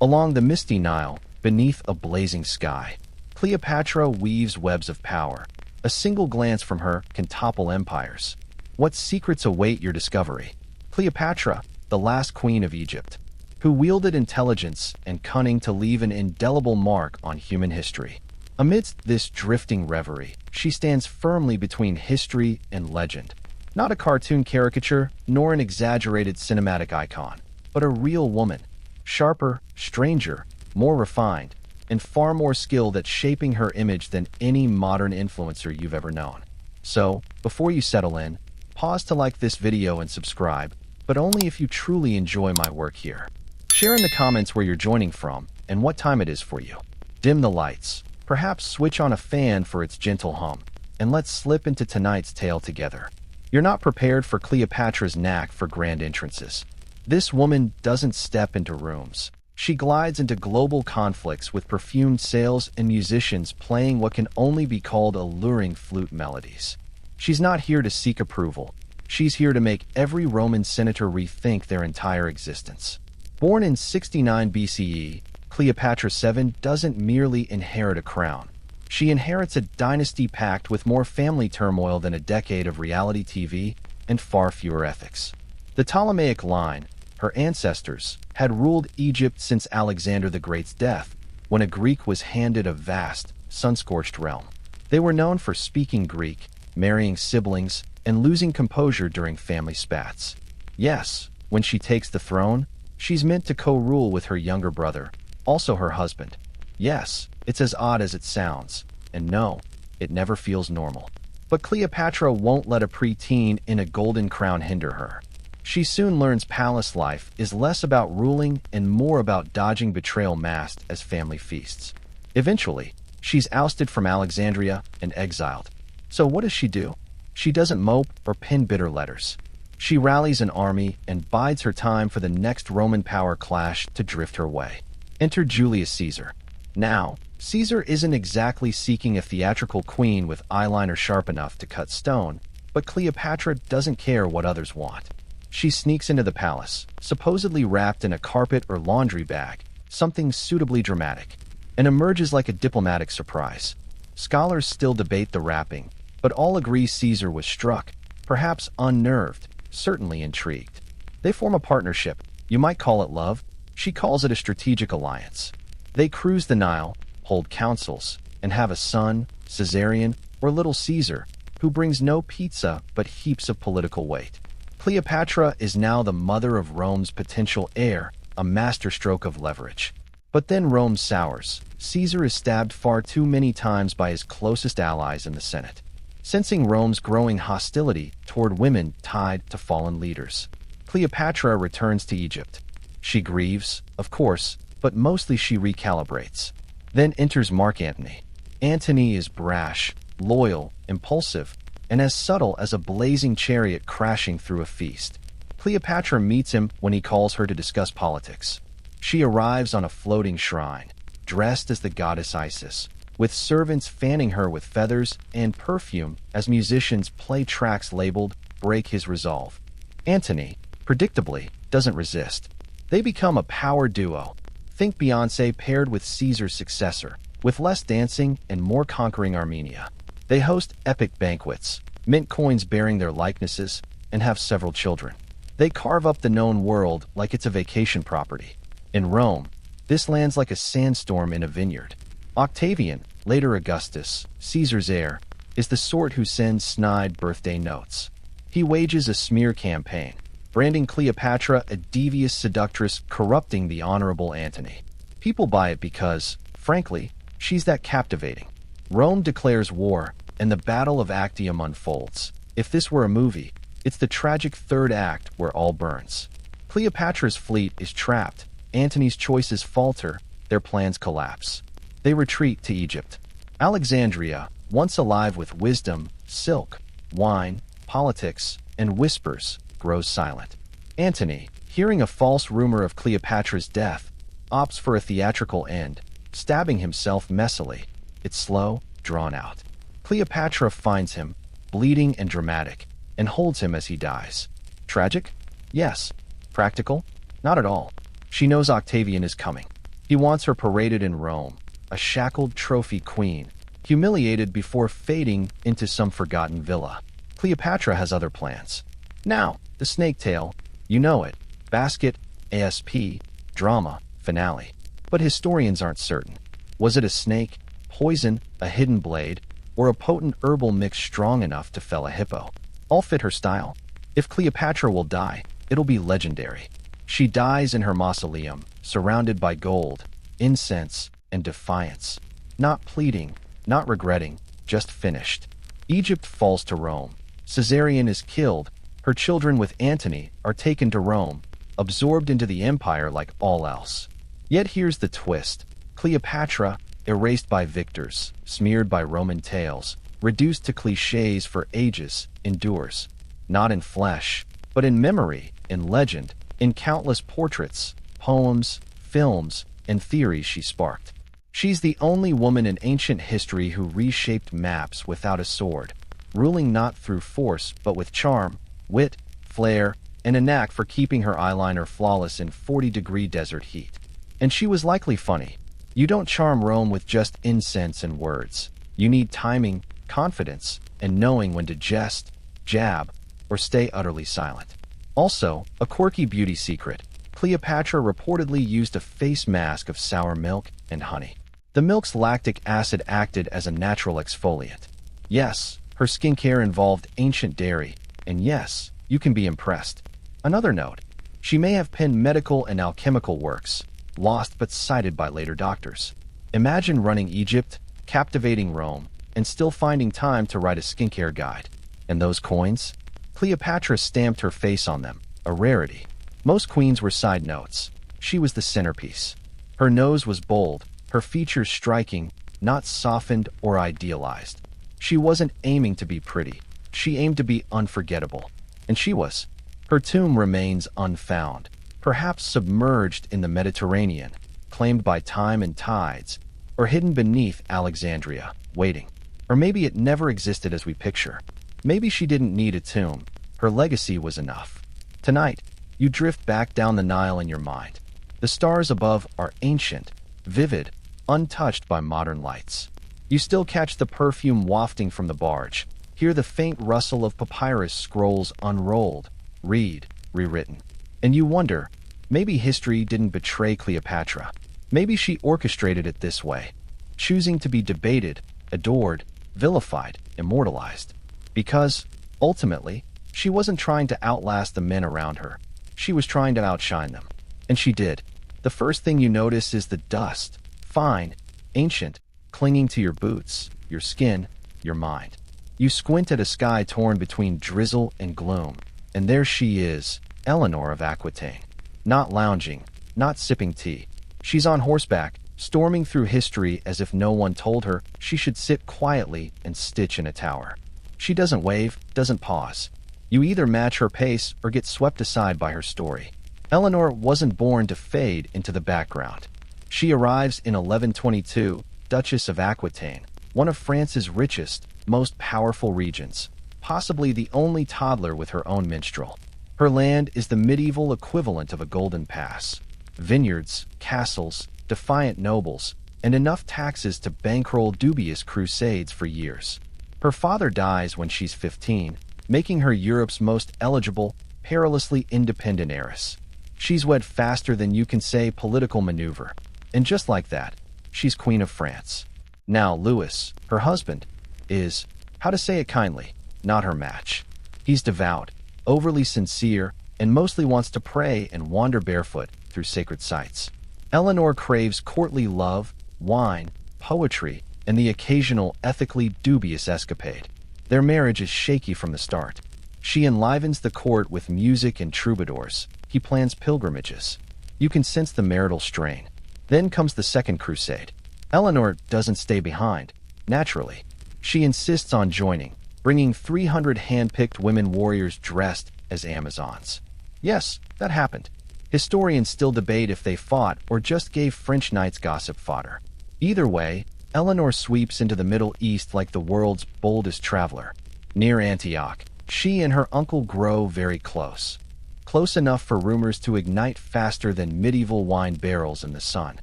Along the misty Nile, beneath a blazing sky, Cleopatra weaves webs of power. A single glance from her can topple empires. What secrets await your discovery? Cleopatra, the last queen of Egypt, who wielded intelligence and cunning to leave an indelible mark on human history. Amidst this drifting reverie, she stands firmly between history and legend. Not a cartoon caricature, nor an exaggerated cinematic icon, but a real woman, sharper, stranger, more refined, and far more skilled at shaping her image than any modern influencer you've ever known. So, before you settle in, pause to like this video and subscribe, but only if you truly enjoy my work here. Share in the comments where you're joining from and what time it is for you. Dim the lights, perhaps switch on a fan for its gentle hum, and let's slip into tonight's tale together. You're not prepared for Cleopatra's knack for grand entrances. This woman doesn't step into rooms. She glides into global conflicts with perfumed sails and musicians playing what can only be called alluring flute melodies. She's not here to seek approval. She's here to make every Roman senator rethink their entire existence. Born in 69 BCE, Cleopatra VII doesn't merely inherit a crown. She inherits a dynasty packed with more family turmoil than a decade of reality TV and far fewer ethics. The Ptolemaic line, her ancestors, had ruled Egypt since Alexander the Great's death, when a Greek was handed a vast, sun-scorched realm. They were known for speaking Greek, marrying siblings, and losing composure during family spats. Yes, when she takes the throne, she's meant to co-rule with her younger brother, also her husband. Yes, it's as odd as it sounds, and no, it never feels normal. But Cleopatra won't let a preteen in a golden crown hinder her. She soon learns palace life is less about ruling and more about dodging betrayal masked as family feasts. Eventually, she's ousted from Alexandria and exiled. So what does she do? She doesn't mope or pen bitter letters. She rallies an army and bides her time for the next Roman power clash to drift her way. Enter Julius Caesar. Now, Caesar isn't exactly seeking a theatrical queen with eyeliner sharp enough to cut stone, but Cleopatra doesn't care what others want. She sneaks into the palace, supposedly wrapped in a carpet or laundry bag, something suitably dramatic, and emerges like a diplomatic surprise. Scholars still debate the wrapping, but all agree Caesar was struck, perhaps unnerved, certainly intrigued. They form a partnership. You might call it love. She calls it a strategic alliance. They cruise the Nile, hold councils, and have a son, Caesarion, or Little Caesar, who brings no pizza but heaps of political weight. Cleopatra is now the mother of Rome's potential heir, a masterstroke of leverage. But then Rome sours. Caesar is stabbed far too many times by his closest allies in the Senate. Sensing Rome's growing hostility toward women tied to fallen leaders, Cleopatra returns to Egypt. She grieves, of course, but mostly she recalibrates. Then enters Mark Antony. Antony is brash, loyal, impulsive, and as subtle as a blazing chariot crashing through a feast. Cleopatra meets him when he calls her to discuss politics. She arrives on a floating shrine, dressed as the goddess Isis, with servants fanning her with feathers and perfume as musicians play tracks labeled "Break His Resolve." Antony, predictably, doesn't resist. They become a power duo. Think Beyoncé paired with Caesar's successor, with less dancing and more conquering Armenia. They host epic banquets, mint coins bearing their likenesses, and have several children. They carve up the known world like it's a vacation property. In Rome, this lands like a sandstorm in a vineyard. Octavian, later Augustus, Caesar's heir, is the sort who sends snide birthday notes. He wages a smear campaign, branding Cleopatra a devious seductress corrupting the honorable Antony. People buy it because, frankly, she's that captivating. Rome declares war, and the Battle of Actium unfolds. If this were a movie, it's the tragic third act where all burns. Cleopatra's fleet is trapped, Antony's choices falter, their plans collapse. They retreat to Egypt. Alexandria, once alive with wisdom, silk, wine, politics, and whispers, grows silent. Antony, hearing a false rumor of Cleopatra's death, opts for a theatrical end, stabbing himself messily. It's slow, drawn out. Cleopatra finds him, bleeding and dramatic, and holds him as he dies. Tragic? Yes. Practical? Not at all. She knows Octavian is coming. He wants her paraded in Rome, a shackled trophy queen, humiliated before fading into some forgotten villa. Cleopatra has other plans. Now, the snake tale, you know it, basket, ASP, drama, finale. But historians aren't certain. Was it a snake, poison, a hidden blade, or a potent herbal mix strong enough to fell a hippo? All fit her style. If Cleopatra will die, it'll be legendary. She dies in her mausoleum, surrounded by gold, incense, and defiance. Not pleading, not regretting, just finished. Egypt falls to Rome. Caesarion is killed. Her children with Antony are taken to Rome, absorbed into the empire like all else. Yet here's the twist. Cleopatra, erased by victors, smeared by Roman tales, reduced to cliches for ages, endures. Not in flesh, but in memory, in legend, in countless portraits, poems, films, and theories she sparked. She's the only woman in ancient history who reshaped maps without a sword, ruling not through force but with charm, wit, flair, and a knack for keeping her eyeliner flawless in 40-degree desert heat. And she was likely funny. You don't charm Rome with just incense and words. You need timing, confidence, and knowing when to jest, jab, or stay utterly silent. Also, a quirky beauty secret. Cleopatra reportedly used a face mask of sour milk and honey. The milk's lactic acid acted as a natural exfoliant. Yes, her skincare involved ancient dairy, and yes, you can be impressed. Another note, she may have penned medical and alchemical works, lost but cited by later doctors. Imagine running Egypt, captivating Rome, and still finding time to write a skincare guide. And those coins? Cleopatra stamped her face on them, a rarity. Most queens were side notes. She was the centerpiece. Her nose was bold, her features striking, not softened or idealized. She wasn't aiming to be pretty. She aimed to be unforgettable. And she was. Her tomb remains unfound, perhaps submerged in the Mediterranean, claimed by time and tides, or hidden beneath Alexandria, waiting. Or maybe it never existed as we picture. Maybe she didn't need a tomb. Her legacy was enough. Tonight, you drift back down the Nile in your mind. The stars above are ancient, vivid, untouched by modern lights. You still catch the perfume wafting from the barge, hear the faint rustle of papyrus scrolls unrolled, read, rewritten. And you wonder, maybe history didn't betray Cleopatra. Maybe she orchestrated it this way, choosing to be debated, adored, vilified, immortalized. Because, ultimately, she wasn't trying to outlast the men around her. She was trying to outshine them. And she did. The first thing you notice is the dust, fine, ancient, clinging to your boots, your skin, your mind. You squint at a sky torn between drizzle and gloom, and there she is, Eleanor of Aquitaine. Not lounging, not sipping tea. She's on horseback, storming through history as if no one told her she should sit quietly and stitch in a tower. She doesn't wave, doesn't pause. You either match her pace or get swept aside by her story. Eleanor wasn't born to fade into the background. She arrives in 1122, Duchess of Aquitaine, one of France's richest, most powerful regions, possibly the only toddler with her own minstrel. Her land is the medieval equivalent of a golden pass. Vineyards, castles, defiant nobles, and enough taxes to bankroll dubious crusades for years. Her father dies when she's 15, making her Europe's most eligible, perilously independent heiress. She's wed faster than you can say political maneuver. And just like that, she's Queen of France. Now Louis, her husband, is, how to say it kindly, not her match. He's devout, overly sincere, and mostly wants to pray and wander barefoot through sacred sites. Eleanor craves courtly love, wine, poetry, and the occasional ethically dubious escapade. Their marriage is shaky from the start. She enlivens the court with music and troubadours. He plans pilgrimages. You can sense the marital strain. Then comes the Second Crusade. Eleanor doesn't stay behind, naturally. She insists on joining, bringing 300 hand-picked women warriors dressed as Amazons. Yes, that happened. Historians still debate if they fought or just gave French knights gossip fodder. Either way, Eleanor sweeps into the Middle East like the world's boldest traveler. Near Antioch, she and her uncle grow very close. Close enough for rumors to ignite faster than medieval wine barrels in the sun.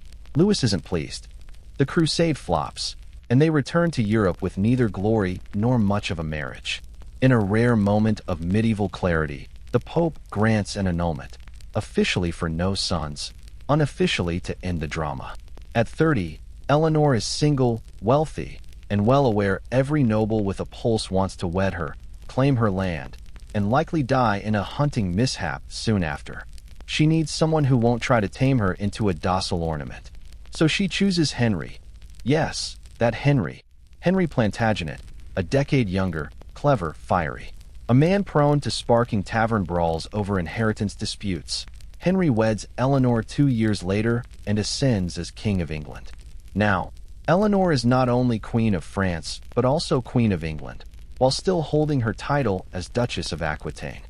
Louis isn't pleased. The crusade flops, and they return to Europe with neither glory nor much of a marriage. In a rare moment of medieval clarity, the Pope grants an annulment, officially for no sons, unofficially to end the drama. At 30, Eleanor is single, wealthy, and well aware every noble with a pulse wants to wed her, claim her land, and likely die in a hunting mishap soon after. She needs someone who won't try to tame her into a docile ornament. So she chooses Henry. Yes, that Henry. Henry Plantagenet, a decade younger, clever, fiery. A man prone to sparking tavern brawls over inheritance disputes. Henry weds Eleanor 2 years later and ascends as King of England. Now, Eleanor is not only Queen of France, but also Queen of England, while still holding her title as Duchess of Aquitaine.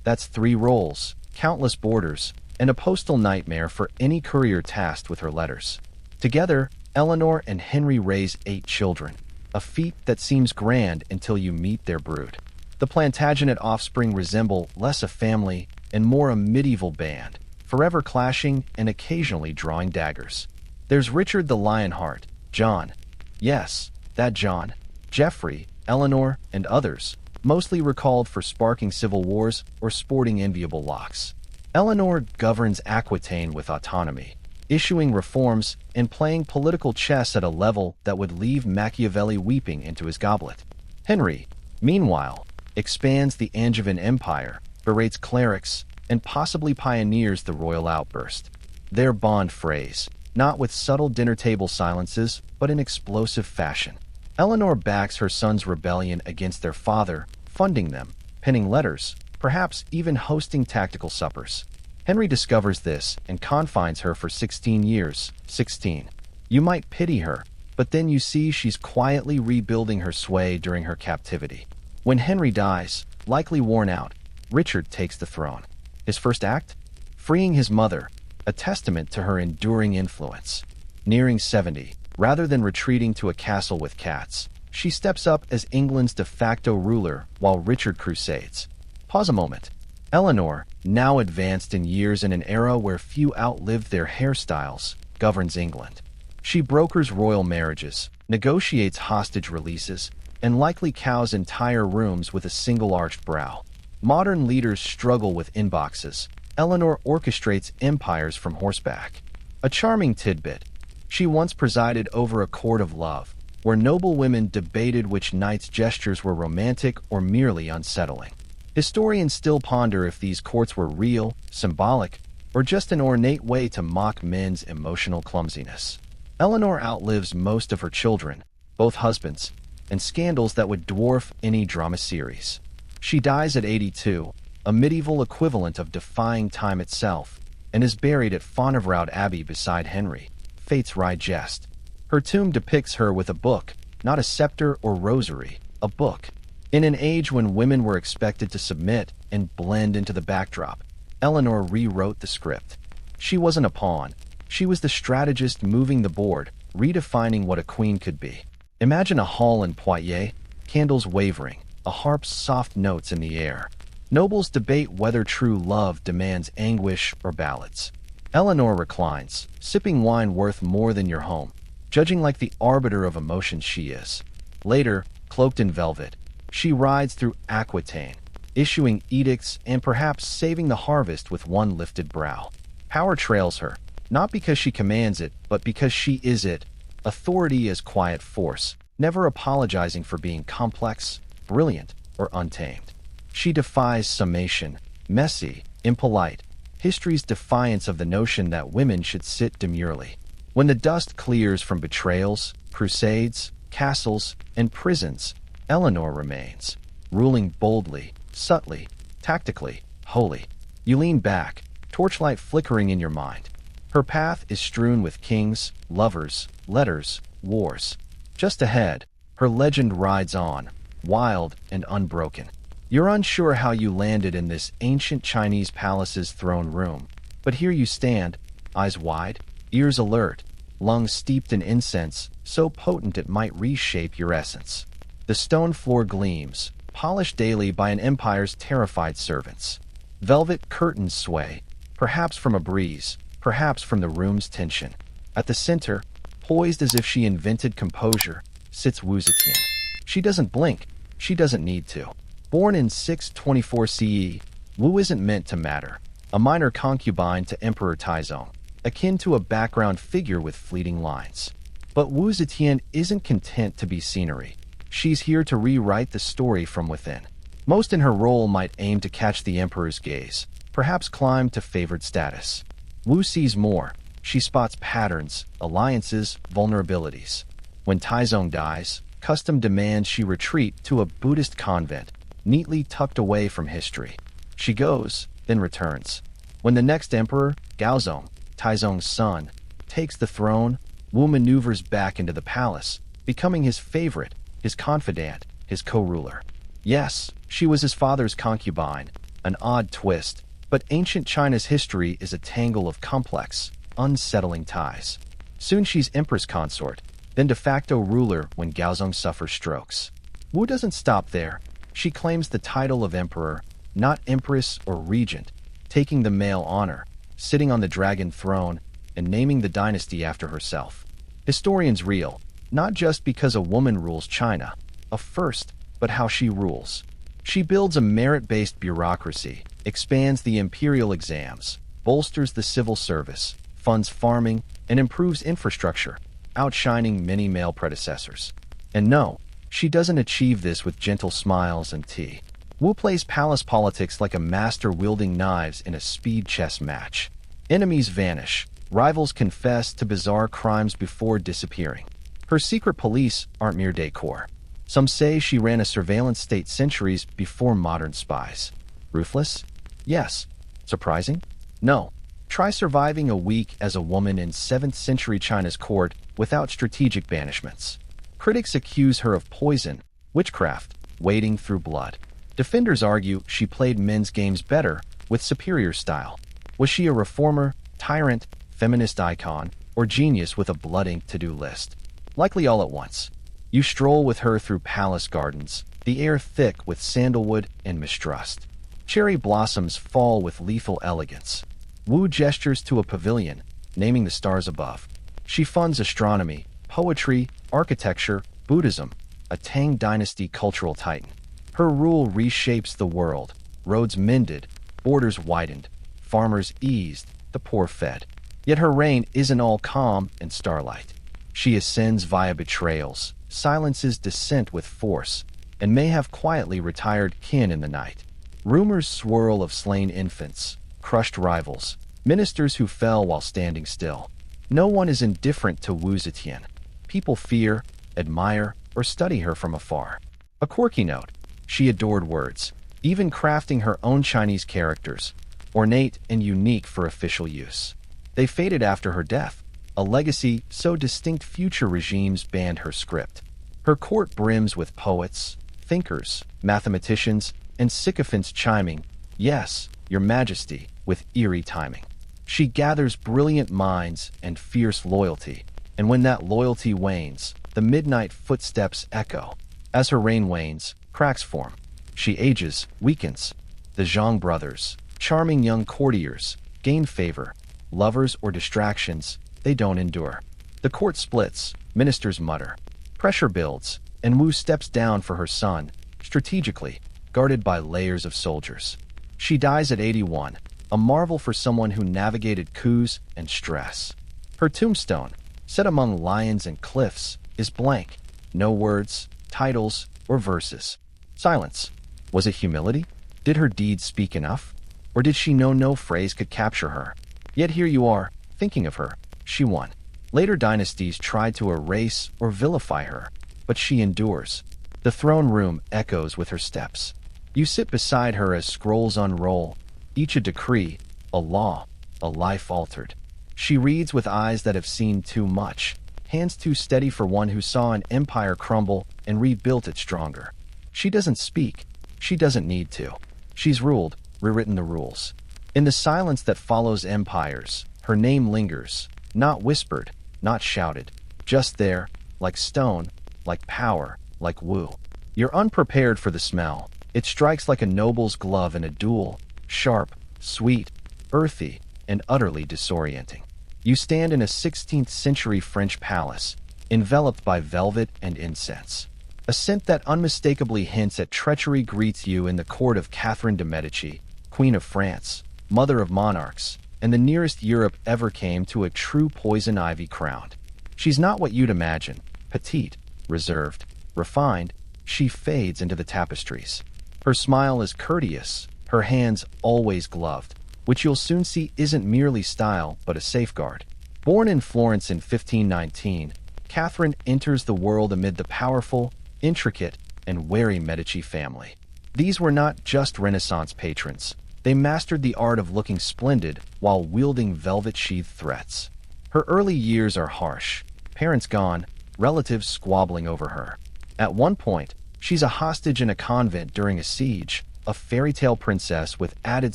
That's 3 roles, countless borders, and a postal nightmare for any courier tasked with her letters. Together, Eleanor and Henry raise 8 children, a feat that seems grand until you meet their brood. The Plantagenet offspring resemble less a family and more a medieval band, forever clashing and occasionally drawing daggers. There's Richard the Lionheart, John. Yes, that John. Geoffrey, Eleanor, and others, mostly recalled for sparking civil wars or sporting enviable locks. Eleanor governs Aquitaine with autonomy, issuing reforms and playing political chess at a level that would leave Machiavelli weeping into his goblet. Henry, meanwhile, expands the Angevin Empire, berates clerics, and possibly pioneers the royal outburst. Their bond phrase, not with subtle dinner-table silences, but in explosive fashion. Eleanor backs her sons' rebellion against their father, funding them, penning letters, perhaps even hosting tactical suppers. Henry discovers this and confines her for 16 years. 16. You might pity her, but then you see she's quietly rebuilding her sway during her captivity. When Henry dies, likely worn out, Richard takes the throne. His first act? Freeing his mother, a testament to her enduring influence. Nearing 70, rather than retreating to a castle with cats, she steps up as England's de facto ruler while Richard crusades. Pause a moment. Eleanor, now advanced in years in an era where few outlived their hairstyles, governs England. She brokers royal marriages, negotiates hostage releases, and likely cows entire rooms with a single arched brow. Modern leaders struggle with inboxes. Eleanor orchestrates empires from horseback. A charming tidbit. She once presided over a court of love, where noble women debated which knight's gestures were romantic or merely unsettling. Historians still ponder if these courts were real, symbolic, or just an ornate way to mock men's emotional clumsiness. Eleanor outlives most of her children, both husbands, and scandals that would dwarf any drama series. She dies at 82, a medieval equivalent of defying time itself, and is buried at Fontevraud Abbey beside Henry, fate's wry jest. Her tomb depicts her with a book, not a scepter or rosary, a book. In an age when women were expected to submit and blend into the backdrop, Eleanor rewrote the script. She wasn't a pawn. She was the strategist moving the board, redefining what a queen could be. Imagine a hall in Poitiers, candles wavering, a harp's soft notes in the air. Nobles debate whether true love demands anguish or ballads. Eleanor reclines, sipping wine worth more than your home, judging like the arbiter of emotions she is. Later, cloaked in velvet, she rides through Aquitaine, issuing edicts and perhaps saving the harvest with one lifted brow. Power trails her, not because she commands it, but because she is it. Authority is quiet force, never apologizing for being complex, brilliant, or untamed. She defies summation, messy, impolite, history's defiance of the notion that women should sit demurely. When the dust clears from betrayals, crusades, castles, and prisons, Eleanor remains, ruling boldly, subtly, tactically, wholly. You lean back, torchlight flickering in your mind. Her path is strewn with kings, lovers, letters, wars. Just ahead, her legend rides on, wild and unbroken. You're unsure how you landed in this ancient Chinese palace's throne room, but here you stand, eyes wide, ears alert, lungs steeped in incense, so potent it might reshape your essence. The stone floor gleams, polished daily by an empire's terrified servants. Velvet curtains sway, perhaps from a breeze, perhaps from the room's tension. At the center, poised as if she invented composure, sits Wu Zetian. She doesn't blink. She doesn't need to. Born in 624 CE, Wu isn't meant to matter. A minor concubine to Emperor Taizong, akin to a background figure with fleeting lines. But Wu Zetian isn't content to be scenery. She's here to rewrite the story from within. Most in her role might aim to catch the Emperor's gaze, perhaps climb to favored status. Wu sees more. She spots patterns, alliances, vulnerabilities. When Taizong dies, custom demands she retreat to a Buddhist convent, neatly tucked away from history. She goes, then returns. When the next emperor, Gaozong, Taizong's son, takes the throne, Wu maneuvers back into the palace, becoming his favorite, his confidant, his co-ruler. Yes, she was his father's concubine, an odd twist, but ancient China's history is a tangle of complex, unsettling ties. Soon she's empress consort, then de facto ruler when Gaozong suffers strokes. Wu doesn't stop there. She claims the title of emperor, not empress or regent, taking the male honor, sitting on the dragon throne, and naming the dynasty after herself. Historians reel, not just because a woman rules China, a first, but how she rules. She builds a merit-based bureaucracy, expands the imperial exams, bolsters the civil service, funds farming, and improves infrastructure, outshining many male predecessors. And no, she doesn't achieve this with gentle smiles and tea. Wu plays palace politics like a master wielding knives in a speed chess match. Enemies vanish, rivals confess to bizarre crimes before disappearing. Her secret police aren't mere decor. Some say she ran a surveillance state centuries before modern spies. Ruthless? Yes. Surprising? No. Try surviving a week as a woman in 7th century China's court without strategic banishments. Critics accuse her of poison, witchcraft, wading through blood. Defenders argue she played men's games better, with superior style. Was she a reformer, tyrant, feminist icon, or genius with a blood-ink to-do list? Likely all at once. You stroll with her through palace gardens, the air thick with sandalwood and mistrust. Cherry blossoms fall with lethal elegance. Wu gestures to a pavilion, naming the stars above. She funds astronomy, poetry, architecture, Buddhism, a Tang dynasty cultural titan. Her rule reshapes the world, roads mended, borders widened, farmers eased, the poor fed. Yet her reign isn't all calm and starlight. She ascends via betrayals, silences dissent with force, and may have quietly retired kin in the night. Rumors swirl of slain infants, crushed rivals, ministers who fell while standing still. No one is indifferent to Wu Zetian. People fear, admire, or study her from afar. A quirky note, she adored words, even crafting her own Chinese characters, ornate and unique for official use. They faded after her death, a legacy so distinct future regimes banned her script. Her court brims with poets, thinkers, mathematicians, and sycophants chiming, "Yes, Your Majesty," with eerie timing. She gathers brilliant minds and fierce loyalty, and when that loyalty wanes, the midnight footsteps echo. As her reign wanes, cracks form. She ages, weakens. The Zhang brothers, charming young courtiers, gain favor. Lovers or distractions, they don't endure. The court splits, ministers mutter. Pressure builds, and Wu steps down for her son, strategically, guarded by layers of soldiers. She dies at 81, a marvel for someone who navigated coups and stress. Her tombstone, set among lions and cliffs, is blank. No words, titles, or verses. Silence. Was it humility? Did her deeds speak enough? Or did she know no phrase could capture her? Yet here you are, thinking of her. She won. Later dynasties tried to erase or vilify her, but she endures. The throne room echoes with her steps. You sit beside her as scrolls unroll, each a decree, a law, a life altered. She reads with eyes that have seen too much, hands too steady for one who saw an empire crumble and rebuilt it stronger. She doesn't speak. She doesn't need to. She's ruled, rewritten the rules. In the silence that follows empires, her name lingers, not whispered, not shouted, just there, like stone, like power, like Wu. You're unprepared for the smell. It strikes like a noble's glove in a duel, sharp, sweet, earthy, and utterly disorienting. You stand in a 16th-century French palace, enveloped by velvet and incense. A scent that unmistakably hints at treachery greets you in the court of Catherine de' Medici, Queen of France, mother of monarchs, and the nearest Europe ever came to a true poison ivy crown. She's not what you'd imagine, petite, reserved, refined. She fades into the tapestries. Her smile is courteous, her hands always gloved, which you'll soon see isn't merely style but a safeguard. Born in Florence in 1519, Catherine enters the world amid the powerful, intricate, and wary Medici family. These were not just Renaissance patrons. They mastered the art of looking splendid while wielding velvet-sheathed threats. Her early years are harsh. Parents gone, relatives squabbling over her. At one point, she's a hostage in a convent during a siege, a fairy tale princess with added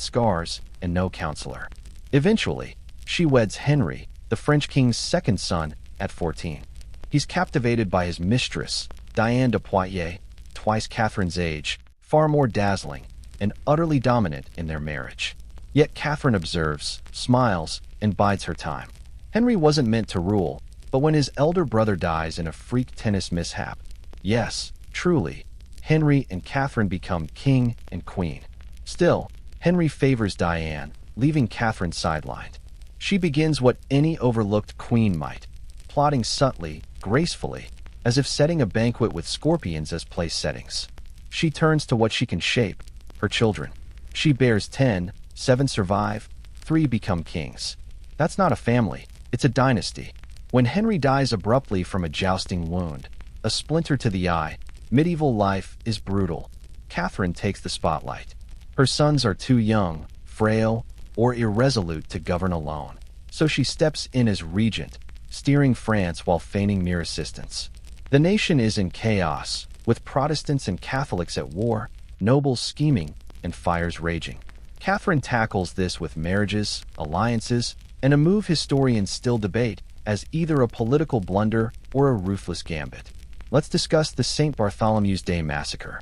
scars and no counselor. Eventually, she weds Henry, the French king's second son, at 14. He's captivated by his mistress, Diane de Poitiers, twice Catherine's age, far more dazzling, and utterly dominant in their marriage. Yet Catherine observes, smiles, and bides her time. Henry wasn't meant to rule, but when his elder brother dies in a freak tennis mishap, yes, truly, Henry and Catherine become king and queen. Still, Henry favors Diane, leaving Catherine sidelined. She begins what any overlooked queen might, plotting subtly, gracefully, as if setting a banquet with scorpions as place settings. She turns to what she can shape, her children. She bears 10, 7 survive, 3 become kings. That's not a family, it's a dynasty. When Henry dies abruptly from a jousting wound, a splinter to the eye, medieval life is brutal. Catherine takes the spotlight. Her sons are too young, frail, or irresolute to govern alone, so she steps in as regent, steering France while feigning mere assistance. The nation is in chaos, with Protestants and Catholics at war, nobles scheming, and fires raging. Catherine tackles this with marriages, alliances, and a move historians still debate as either a political blunder or a ruthless gambit. Let's discuss the St. Bartholomew's Day massacre.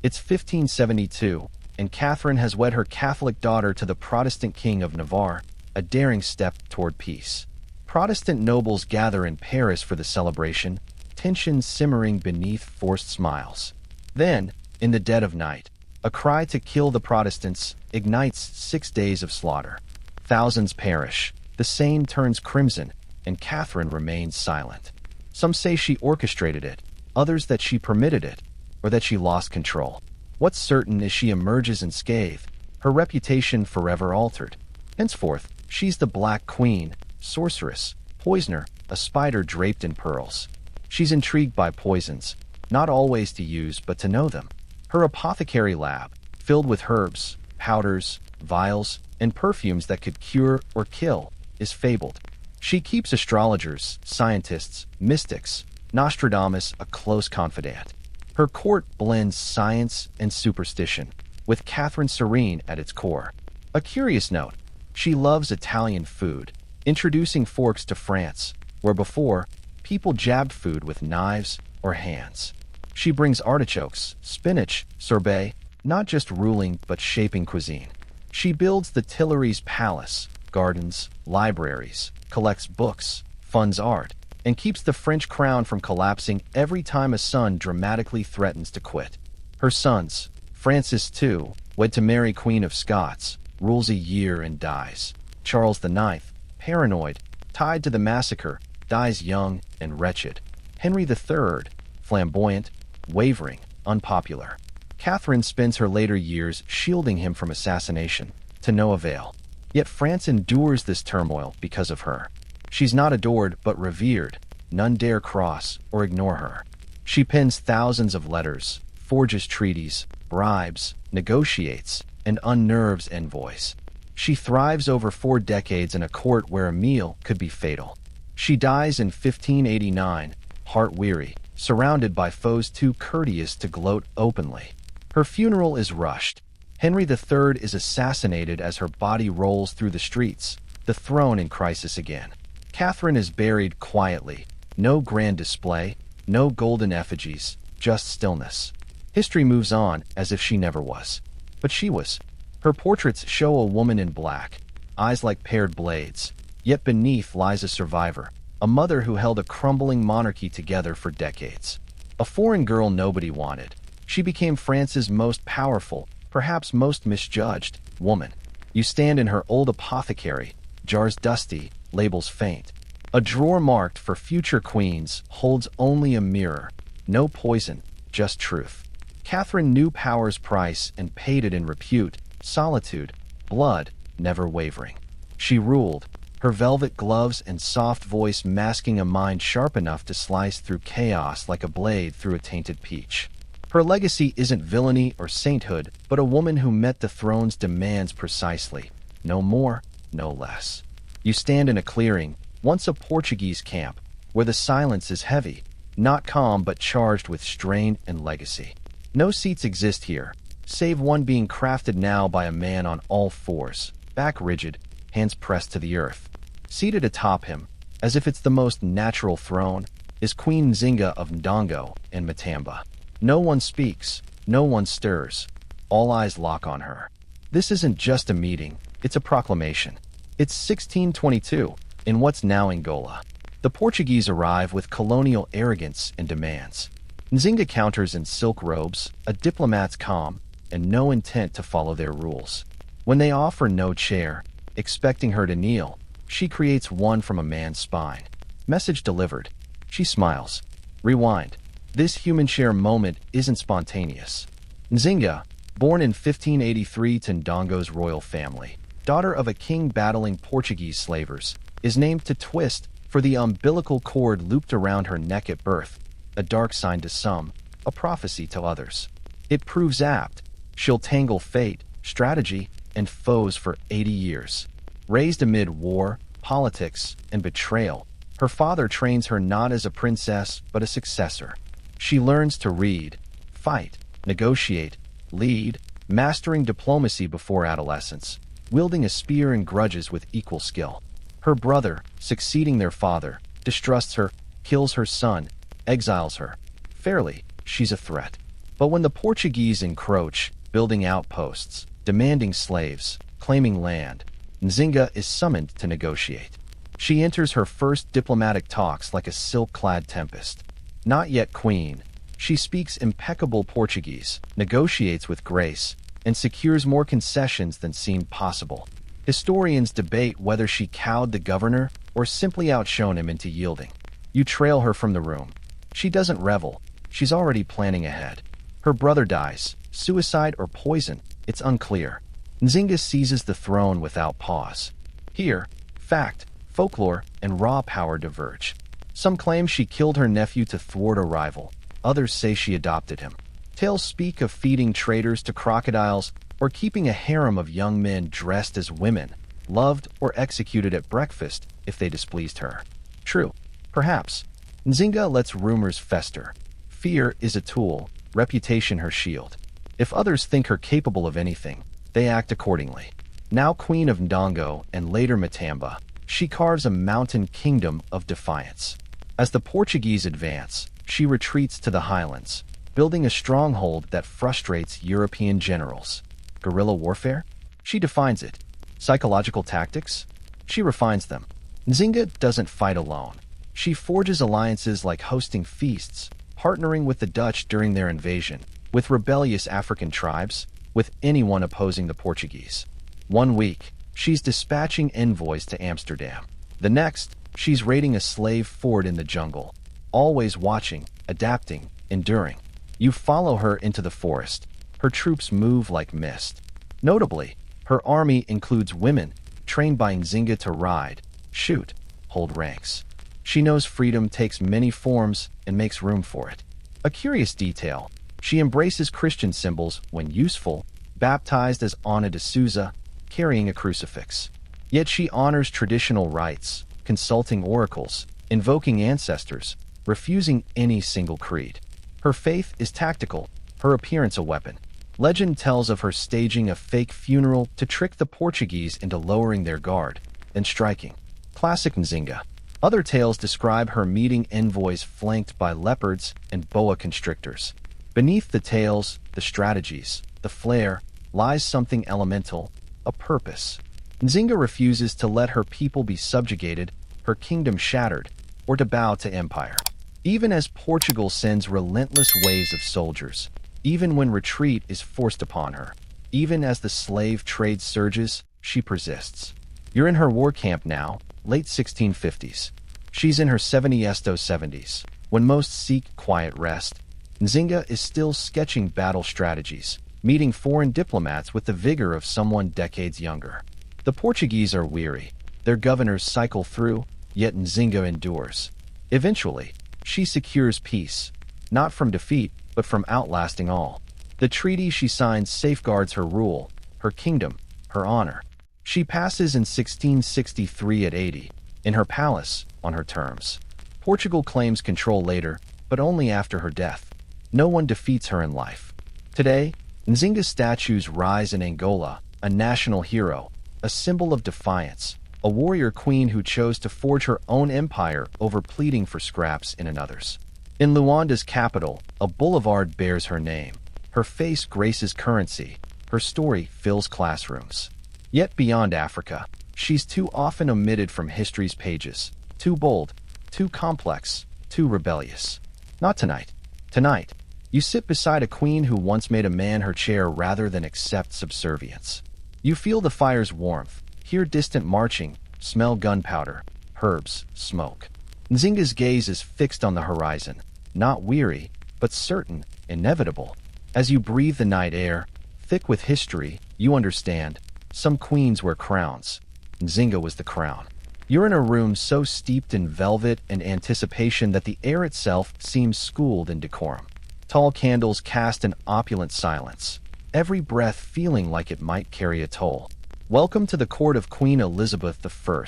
It's 1572, and Catherine has wed her Catholic daughter to the Protestant king of Navarre, a daring step toward peace. Protestant nobles gather in Paris for the celebration, tension simmering beneath forced smiles. Then, in the dead of night, a cry to kill the Protestants ignites 6 days of slaughter. Thousands perish, the Seine turns crimson, and Catherine remains silent. Some say she orchestrated it, others that she permitted it, or that she lost control. What's certain is she emerges unscathed, her reputation forever altered. Henceforth, she's the Black Queen, sorceress, poisoner, a spider draped in pearls. She's intrigued by poisons, not always to use but to know them. Her apothecary lab, filled with herbs, powders, vials, and perfumes that could cure or kill, is fabled. She keeps astrologers, scientists, mystics, Nostradamus a close confidant. Her court blends science and superstition, with Catherine serene at its core. A curious note, she loves Italian food, introducing forks to France, where before, people jabbed food with knives or hands. She brings artichokes, spinach, sorbet, not just ruling but shaping cuisine. She builds the Tuileries Palace, gardens, libraries, collects books, funds art, and keeps the French crown from collapsing every time a son dramatically threatens to quit. Her sons, Francis II, wed to Mary Queen of Scots, rules a year and dies. Charles IX, paranoid, tied to the massacre, dies young and wretched. Henry III, flamboyant, wavering, unpopular. Catherine spends her later years shielding him from assassination, to no avail. Yet France endures this turmoil because of her. She's not adored but revered. None dare cross or ignore her. She pens thousands of letters, forges treaties, bribes, negotiates, and unnerves envoys. She thrives over 4 decades in a court where a meal could be fatal. She dies in 1589, heart-weary, surrounded by foes too courteous to gloat openly. Her funeral is rushed. Henry III is assassinated as her body rolls through the streets, the throne in crisis again. Catherine is buried quietly. No grand display, no golden effigies, just stillness. History moves on as if she never was. But she was. Her portraits show a woman in black, eyes like paired blades. Yet beneath lies a survivor, a mother who held a crumbling monarchy together for decades. A foreign girl nobody wanted. She became France's most powerful, perhaps most misjudged, woman. You stand in her old apothecary, jars dusty, labels faint. A drawer marked for future queens holds only a mirror. No poison, just truth. Catherine knew power's price and paid it in repute, solitude, blood, never wavering. She ruled, her velvet gloves and soft voice masking a mind sharp enough to slice through chaos like a blade through a tainted peach. Her legacy isn't villainy or sainthood, but a woman who met the throne's demands precisely. No more, no less. You stand in a clearing, once a Portuguese camp, where the silence is heavy, not calm but charged with strain and legacy. No seats exist here, save one being crafted now by a man on all fours, back rigid, hands pressed to the earth. Seated atop him, as if it's the most natural throne, is Queen Nzinga of Ndongo and Matamba. No one speaks, no one stirs. All eyes lock on her. This isn't just a meeting, it's a proclamation. It's 1622, in what's now Angola. The Portuguese arrive with colonial arrogance and demands. Nzinga counters in silk robes, a diplomat's calm, and no intent to follow their rules. When they offer no chair, expecting her to kneel, she creates one from a man's spine. Message delivered. She smiles. Rewind. This human share moment isn't spontaneous. Nzinga, born in 1583 to Ndongo's royal family, daughter of a king battling Portuguese slavers, is named to twist for the umbilical cord looped around her neck at birth, a dark sign to some, a prophecy to others. It proves apt. She'll tangle fate, strategy, and foes for 80 years. Raised amid war, politics, and betrayal, her father trains her not as a princess but a successor. She learns to read, fight, negotiate, lead, mastering diplomacy before adolescence, wielding a spear and grudges with equal skill. Her brother, succeeding their father, distrusts her, kills her son, exiles her. Fairly, she's a threat. But when the Portuguese encroach, building outposts, demanding slaves, claiming land, Nzinga is summoned to negotiate. She enters her first diplomatic talks like a silk-clad tempest. Not yet queen, she speaks impeccable Portuguese, negotiates with grace, and secures more concessions than seemed possible. Historians debate whether she cowed the governor or simply outshone him into yielding. You trail her from the room. She doesn't revel. She's already planning ahead. Her brother dies, suicide or poison, it's unclear. Nzinga seizes the throne without pause. Here, fact, folklore, and raw power diverge. Some claim she killed her nephew to thwart a rival. Others say she adopted him. Tales speak of feeding traitors to crocodiles or keeping a harem of young men dressed as women, loved or executed at breakfast if they displeased her. True, perhaps. Nzinga lets rumors fester. Fear is a tool, reputation her shield. If others think her capable of anything, they act accordingly. Now Queen of Ndongo and later Matamba, she carves a mountain kingdom of defiance. As the Portuguese advance, she retreats to the highlands, building a stronghold that frustrates European generals. Guerrilla warfare? She defines it. Psychological tactics? She refines them. Nzinga doesn't fight alone. She forges alliances like hosting feasts, partnering with the Dutch during their invasion, with rebellious African tribes, with anyone opposing the Portuguese. One week, she's dispatching envoys to Amsterdam. The next, she's raiding a slave fort in the jungle, always watching, adapting, enduring. You follow her into the forest. Her troops move like mist. Notably, her army includes women, trained by Nzinga to ride, shoot, hold ranks. She knows freedom takes many forms and makes room for it. A curious detail, she embraces Christian symbols when useful, baptized as Ana de Souza, carrying a crucifix. Yet she honors traditional rites, consulting oracles, invoking ancestors, refusing any single creed. Her faith is tactical, her appearance a weapon. Legend tells of her staging a fake funeral to trick the Portuguese into lowering their guard, and striking. Classic Nzinga. Other tales describe her meeting envoys flanked by leopards and boa constrictors. Beneath the tales, the strategies, the flair, lies something elemental, a purpose. Nzinga refuses to let her people be subjugated, her kingdom shattered, or to bow to empire. Even as Portugal sends relentless waves of soldiers, even when retreat is forced upon her, even as the slave trade surges, she persists. You're in her war camp now, late 1650s. She's in her 70s, when most seek quiet rest. Nzinga is still sketching battle strategies, meeting foreign diplomats with the vigor of someone decades younger. The Portuguese are weary. Their governors cycle through, yet Nzinga endures. Eventually, she secures peace, not from defeat, but from outlasting all. The treaty she signs safeguards her rule, her kingdom, her honor. She passes in 1663 at 80, in her palace, on her terms. Portugal claims control later, but only after her death. No one defeats her in life. Today, Nzinga's statues rise in Angola, a national hero, a symbol of defiance, a warrior queen who chose to forge her own empire over pleading for scraps in another's. In Luanda's capital, a boulevard bears her name. Her face graces currency. Her story fills classrooms. Yet beyond Africa, she's too often omitted from history's pages. Too bold, too complex, too rebellious. Not tonight. Tonight, you sit beside a queen who once made a man her chair rather than accept subservience. You feel the fire's warmth, hear distant marching, smell gunpowder, herbs, smoke. Nzinga's gaze is fixed on the horizon, not weary, but certain, inevitable. As you breathe the night air, thick with history, you understand. Some queens wear crowns. Nzinga was the crown. You're in a room so steeped in velvet and anticipation that the air itself seems schooled in decorum. Tall candles cast an opulent silence, every breath feeling like it might carry a toll. Welcome to the court of Queen Elizabeth I,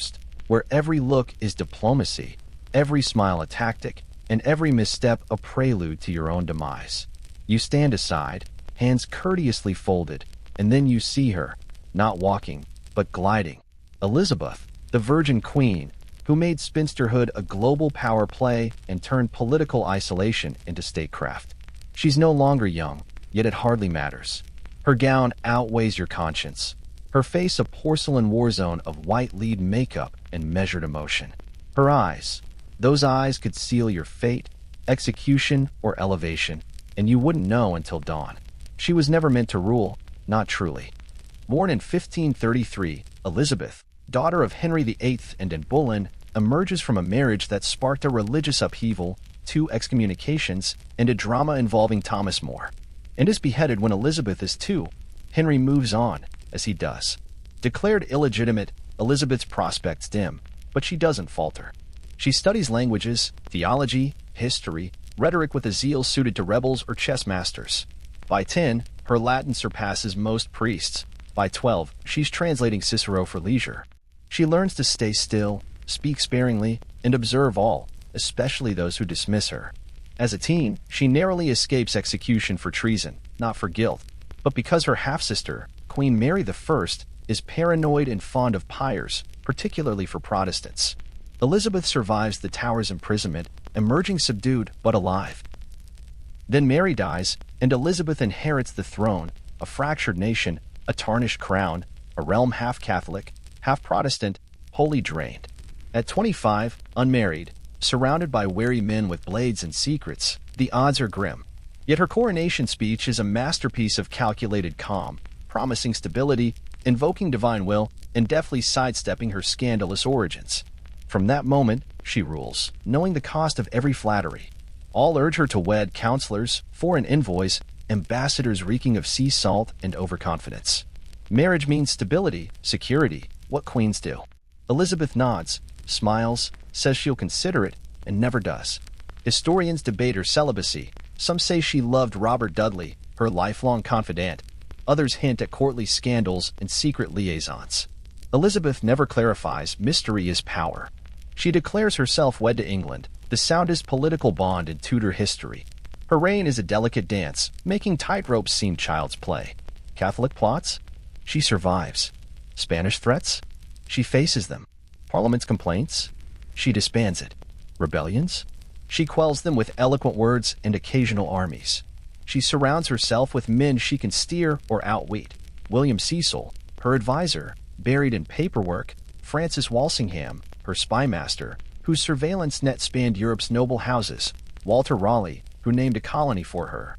where every look is diplomacy, every smile a tactic, and every misstep a prelude to your own demise. You stand aside, hands courteously folded, and then you see her, not walking, but gliding. Elizabeth, the Virgin Queen, who made spinsterhood a global power play and turned political isolation into statecraft. She's no longer young, yet it hardly matters. Her gown outweighs your conscience. Her face a porcelain war zone of white lead makeup and measured emotion. Her eyes, those eyes could seal your fate, execution, or elevation, and you wouldn't know until dawn. She was never meant to rule, not truly. Born in 1533, Elizabeth, daughter of Henry VIII and Anne Boleyn, emerges from a marriage that sparked a religious upheaval, 2 excommunications, and a drama involving Thomas More, and is beheaded when Elizabeth is 2. Henry moves on, as he does. Declared illegitimate, Elizabeth's prospects dim, but she doesn't falter. She studies languages, theology, history, rhetoric with a zeal suited to rebels or chess masters. By 10, her Latin surpasses most priests. By 12, she's translating Cicero for leisure. She learns to stay still, speak sparingly, and observe all, especially those who dismiss her. As a teen, she narrowly escapes execution for treason, not for guilt. But because her half-sister, Queen Mary I, is paranoid and fond of pyres, particularly for Protestants, Elizabeth survives the Tower's imprisonment, emerging subdued but alive. Then Mary dies, and Elizabeth inherits the throne, a fractured nation, a tarnished crown, a realm half-Catholic, half-Protestant, wholly drained. At 25, unmarried, surrounded by wary men with blades and secrets, the odds are grim. Yet her coronation speech is a masterpiece of calculated calm, promising stability, invoking divine will, and deftly sidestepping her scandalous origins. From that moment, she rules, knowing the cost of every flattery. All urge her to wed counselors, foreign envoys, ambassadors reeking of sea salt and overconfidence. Marriage means stability, security, what queens do. Elizabeth nods, smiles, says she'll consider it, and never does. Historians debate her celibacy. Some say she loved Robert Dudley, her lifelong confidant. Others hint at courtly scandals and secret liaisons. Elizabeth never clarifies mystery is power. She declares herself wed to England, the soundest political bond in Tudor history. Her reign is a delicate dance, making tightropes seem child's play. Catholic plots? She survives. Spanish threats? She faces them. Parliament's complaints? She disbands it. Rebellions? She quells them with eloquent words and occasional armies. She surrounds herself with men she can steer or outwit. William Cecil, her advisor, Buried in paperwork, Francis Walsingham, her spymaster, whose surveillance net spanned Europe's noble houses, Walter Raleigh, who named a colony for her.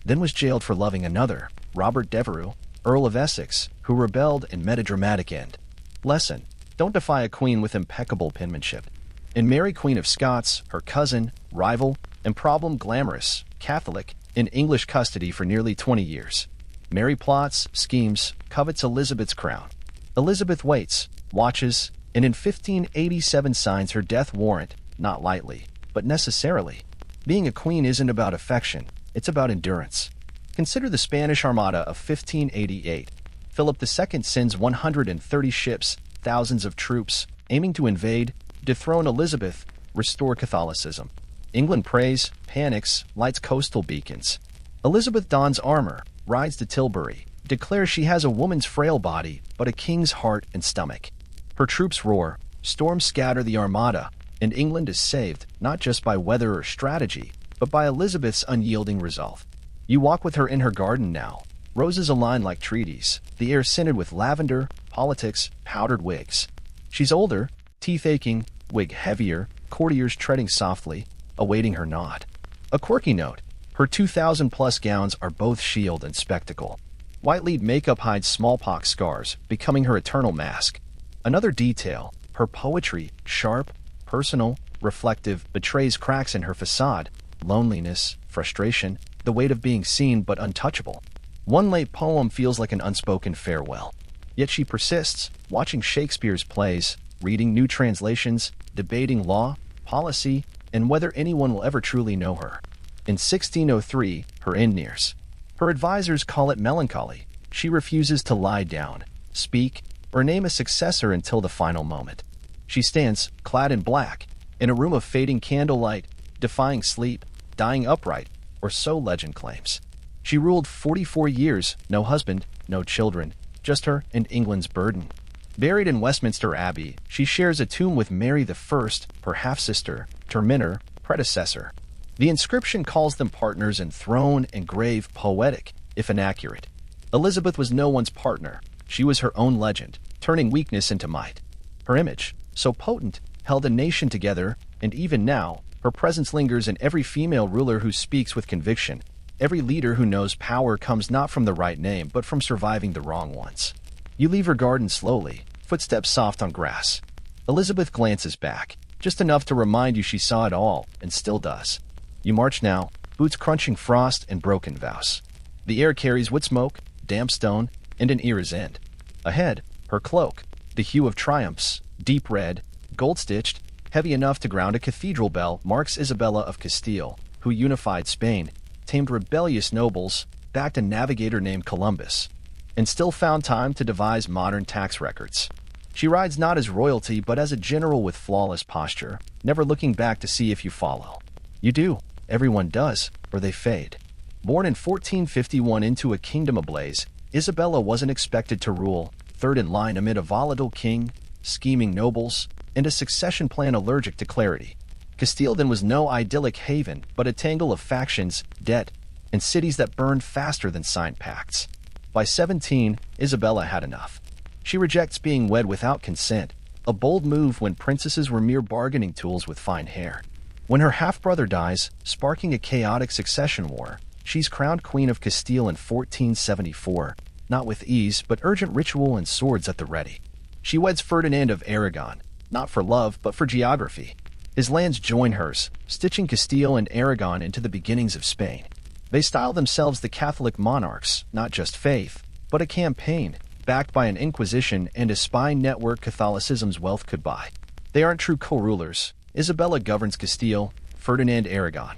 Then was jailed for loving another, Robert Devereux, Earl of Essex, who rebelled and met a dramatic end. Lesson: don't defy a queen with impeccable penmanship. In Mary Queen of Scots, her cousin, rival, and problem glamorous, Catholic, in English custody for nearly 20 years. Mary plots, schemes, covets Elizabeth's crown. Elizabeth waits, watches, and in 1587 signs her death warrant, not lightly, but necessarily. Being a queen isn't about affection, it's about endurance. Consider the Spanish Armada of 1588. Philip II sends 130 ships, thousands of troops, aiming to invade, dethrone Elizabeth, restore Catholicism. England prays, panics, lights coastal beacons. Elizabeth dons armor, rides to Tilbury, declares she has a woman's frail body, but a king's heart and stomach. Her troops roar, storms scatter the Armada, and England is saved not just by weather or strategy, but by Elizabeth's unyielding resolve. You walk with her in her garden now. Roses align like treaties, the air scented with lavender, politics, powdered wigs. She's older, teeth aching, wig heavier, courtiers treading softly, awaiting her nod. A quirky note: her 2,000-plus gowns are both shield and spectacle. White-lead makeup hides smallpox scars, becoming her eternal mask. Another detail: her poetry, sharp, personal, reflective, betrays cracks in her facade, loneliness, frustration, the weight of being seen but untouchable. One late poem feels like an unspoken farewell. Yet she persists, watching Shakespeare's plays, reading new translations, debating law, policy, and whether anyone will ever truly know her. In 1603, her end nears. Her advisors call it melancholy. She refuses to lie down, speak, or name a successor until the final moment. She stands, clad in black, in a room of fading candlelight, defying sleep, dying upright, or so legend claims. She ruled 44 years, no husband, no children, just her and England's burden. Buried in Westminster Abbey, she shares a tomb with Mary I, her half-sister, Terminer, predecessor. The inscription calls them partners in throne and grave, poetic, if inaccurate. Elizabeth was no one's partner. She was her own legend, turning weakness into might. Her image, so potent, held a nation together, and even now, her presence lingers in every female ruler who speaks with conviction, every leader who knows power comes not from the right name but from surviving the wrong ones. You leave her garden slowly, footsteps soft on grass. Elizabeth glances back, just enough to remind you she saw it all, and still does. You march now, boots crunching frost and broken vows. The air carries wood smoke, damp stone, and an era's end. Ahead, her cloak, the hue of triumphs, deep red, gold-stitched, heavy enough to ground a cathedral bell, marks Isabella of Castile, who unified Spain, tamed rebellious nobles, backed a navigator named Columbus, and still found time to devise modern tax records. She rides not as royalty but as a general with flawless posture, never looking back to see if you follow. You do. Everyone does, or they fade. Born in 1451 into a kingdom ablaze, Isabella wasn't expected to rule, third in line amid a volatile king, scheming nobles, and a succession plan allergic to clarity. Castile then was no idyllic haven, but a tangle of factions, debt, and cities that burned faster than signed pacts. By 17, Isabella had enough. She rejects being wed without consent, a bold move when princesses were mere bargaining tools with fine hair. When her half-brother dies, sparking a chaotic succession war, she's crowned Queen of Castile in 1474, not with ease, but urgent ritual and swords at the ready. She weds Ferdinand of Aragon, not for love, but for geography. His lands join hers, stitching Castile and Aragon into the beginnings of Spain. They style themselves the Catholic monarchs, not just faith, but a campaign, backed by an inquisition and a spy network Catholicism's wealth could buy. They aren't true co-rulers. Isabella governs Castile, Ferdinand Aragon.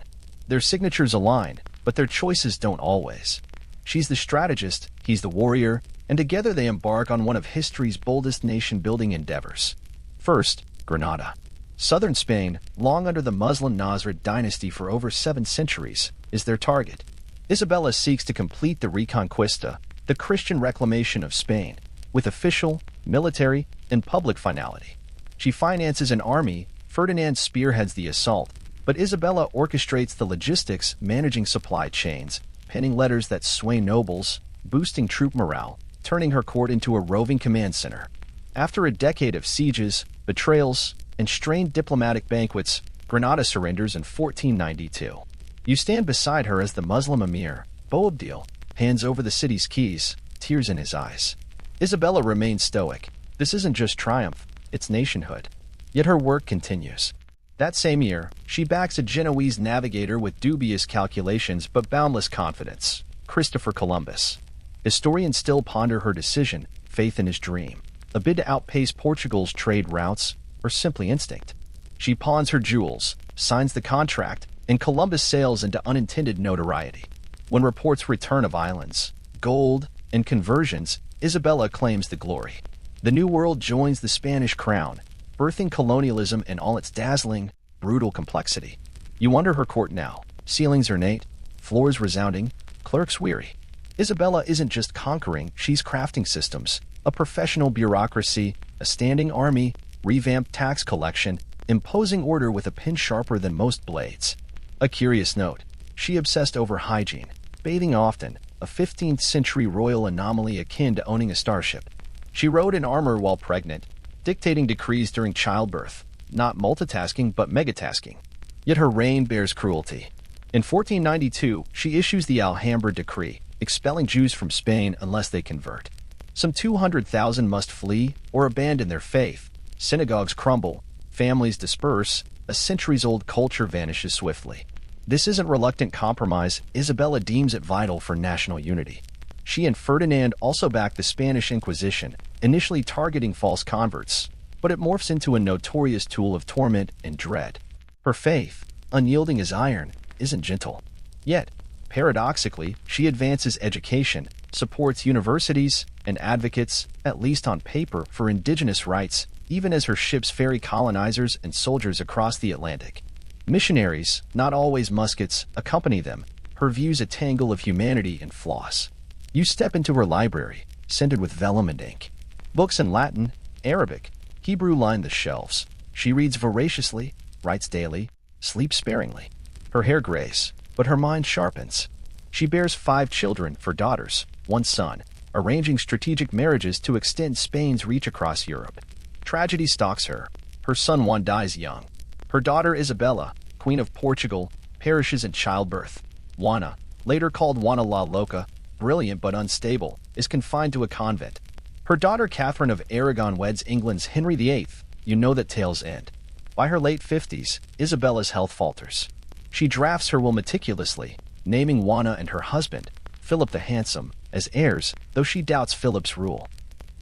Their signatures align, but their choices don't always. She's the strategist, he's the warrior, and together they embark on one of history's boldest nation-building endeavors. First, Granada. Southern Spain, long under the Muslim Nasrid dynasty for over 7 centuries, is their target. Isabella seeks to complete the Reconquista, the Christian reclamation of Spain, with official, military, and public finality. She finances an army, Ferdinand spearheads the assault, but Isabella orchestrates the logistics, managing supply chains, penning letters that sway nobles, boosting troop morale, turning her court into a roving command center. After a decade of sieges, betrayals, and strained diplomatic banquets, Granada surrenders in 1492. You stand beside her as the Muslim emir, Boabdil, hands over the city's keys, tears in his eyes. Isabella remains stoic. This isn't just triumph, it's nationhood. Yet her work continues. That same year, she backs a Genoese navigator with dubious calculations but boundless confidence, Christopher Columbus. Historians still ponder her decision, faith in his dream, a bid to outpace Portugal's trade routes, or simply instinct. She pawns her jewels, signs the contract, and Columbus sails into unintended notoriety. When reports return of islands, gold, and conversions, Isabella claims the glory. The New World joins the Spanish crown, birthing colonialism in all its dazzling, brutal complexity. You wonder her court now, ceilings ornate, floors resounding, clerks weary. Isabella isn't just conquering, she's crafting systems, a professional bureaucracy, a standing army, revamped tax collection, imposing order with a pen sharper than most blades. A curious note, she obsessed over hygiene, bathing often, a 15th century royal anomaly akin to owning a starship. She rode in armor while pregnant, dictating decrees during childbirth, not multitasking but megatasking. Yet her reign bears cruelty. In 1492, she issues the Alhambra Decree, expelling Jews from Spain unless they convert. Some 200,000 must flee or abandon their faith. Synagogues crumble, families disperse, a centuries-old culture vanishes swiftly. This isn't reluctant compromise. Isabella deems it vital for national unity. She and Ferdinand also backed the Spanish Inquisition, initially targeting false converts, but it morphs into a notorious tool of torment and dread. Her faith, unyielding as iron, isn't gentle. Yet, paradoxically, she advances education, supports universities, and advocates, at least on paper, for indigenous rights, even as her ships ferry colonizers and soldiers across the Atlantic. Missionaries, not always muskets, accompany them, her views a tangle of humanity and floss. You step into her library, scented with vellum and ink. Books in Latin, Arabic, Hebrew line the shelves. She reads voraciously, writes daily, sleeps sparingly. Her hair grays, but her mind sharpens. She bears 5 children, 4 daughters, 1 son, arranging strategic marriages to extend Spain's reach across Europe. Tragedy stalks her. Her son Juan dies young. Her daughter Isabella, Queen of Portugal, perishes in childbirth. Juana, later called Juana la Loca, brilliant but unstable, is confined to a convent. Her daughter Catherine of Aragon weds England's Henry VIII. You know that tales end. By her late 50s, Isabella's health falters. She drafts her will meticulously, naming Juana and her husband, Philip the Handsome, as heirs, though she doubts Philip's rule.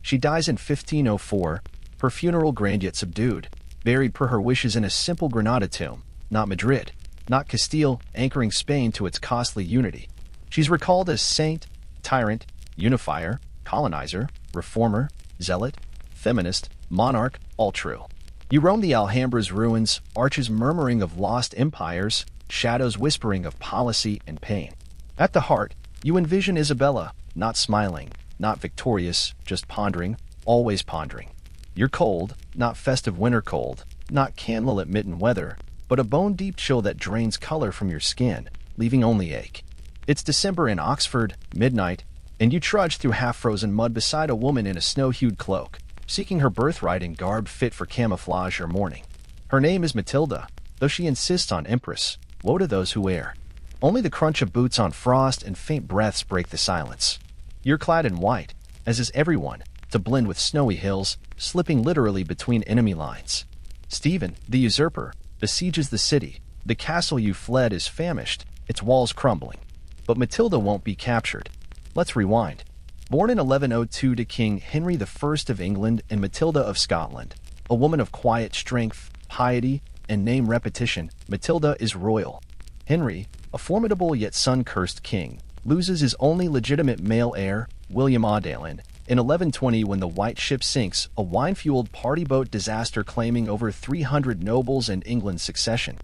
She dies in 1504, her funeral grand yet subdued, buried per her wishes in a simple Granada tomb, not Madrid, not Castile, anchoring Spain to its costly unity. She's recalled as saint, tyrant, unifier, colonizer, reformer, zealot, feminist, monarch, all true. You roam the Alhambra's ruins, arches murmuring of lost empires, shadows whispering of policy and pain. At the heart, you envision Isabella, not smiling, not victorious, just pondering, always pondering. You're cold, not festive winter cold, not candlelit mitten weather, but a bone-deep chill that drains color from your skin, leaving only ache. It's December in Oxford, midnight, and you trudge through half-frozen mud beside a woman in a snow-hued cloak, seeking her birthright in garb fit for camouflage or mourning. Her name is Matilda, though she insists on Empress. Woe to those who err. Only the crunch of boots on frost and faint breaths break the silence. You're clad in white, as is everyone, to blend with snowy hills, slipping literally between enemy lines. Stephen, the usurper, besieges the city. The castle you fled is famished, its walls crumbling. But Matilda won't be captured. Let's rewind. Born in 1102 to King Henry I of England and Matilda of Scotland, a woman of quiet strength, piety, and name repetition, Matilda is royal. Henry, a formidable yet sun-cursed king, loses his only legitimate male heir, William Audalin, in 1120 when the White Ship sinks, a wine-fueled party boat disaster claiming over 300 nobles and England's succession.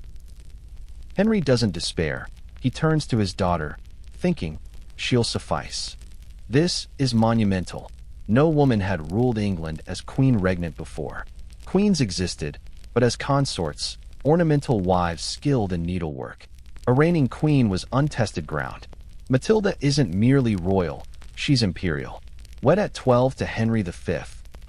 Henry doesn't despair. He turns to his daughter, thinking, she'll suffice. This is monumental. No woman had ruled England as queen regnant before. Queens existed, but as consorts, ornamental wives skilled in needlework. A reigning queen was untested ground. Matilda isn't merely royal, she's imperial. Wed at 12 to Henry V,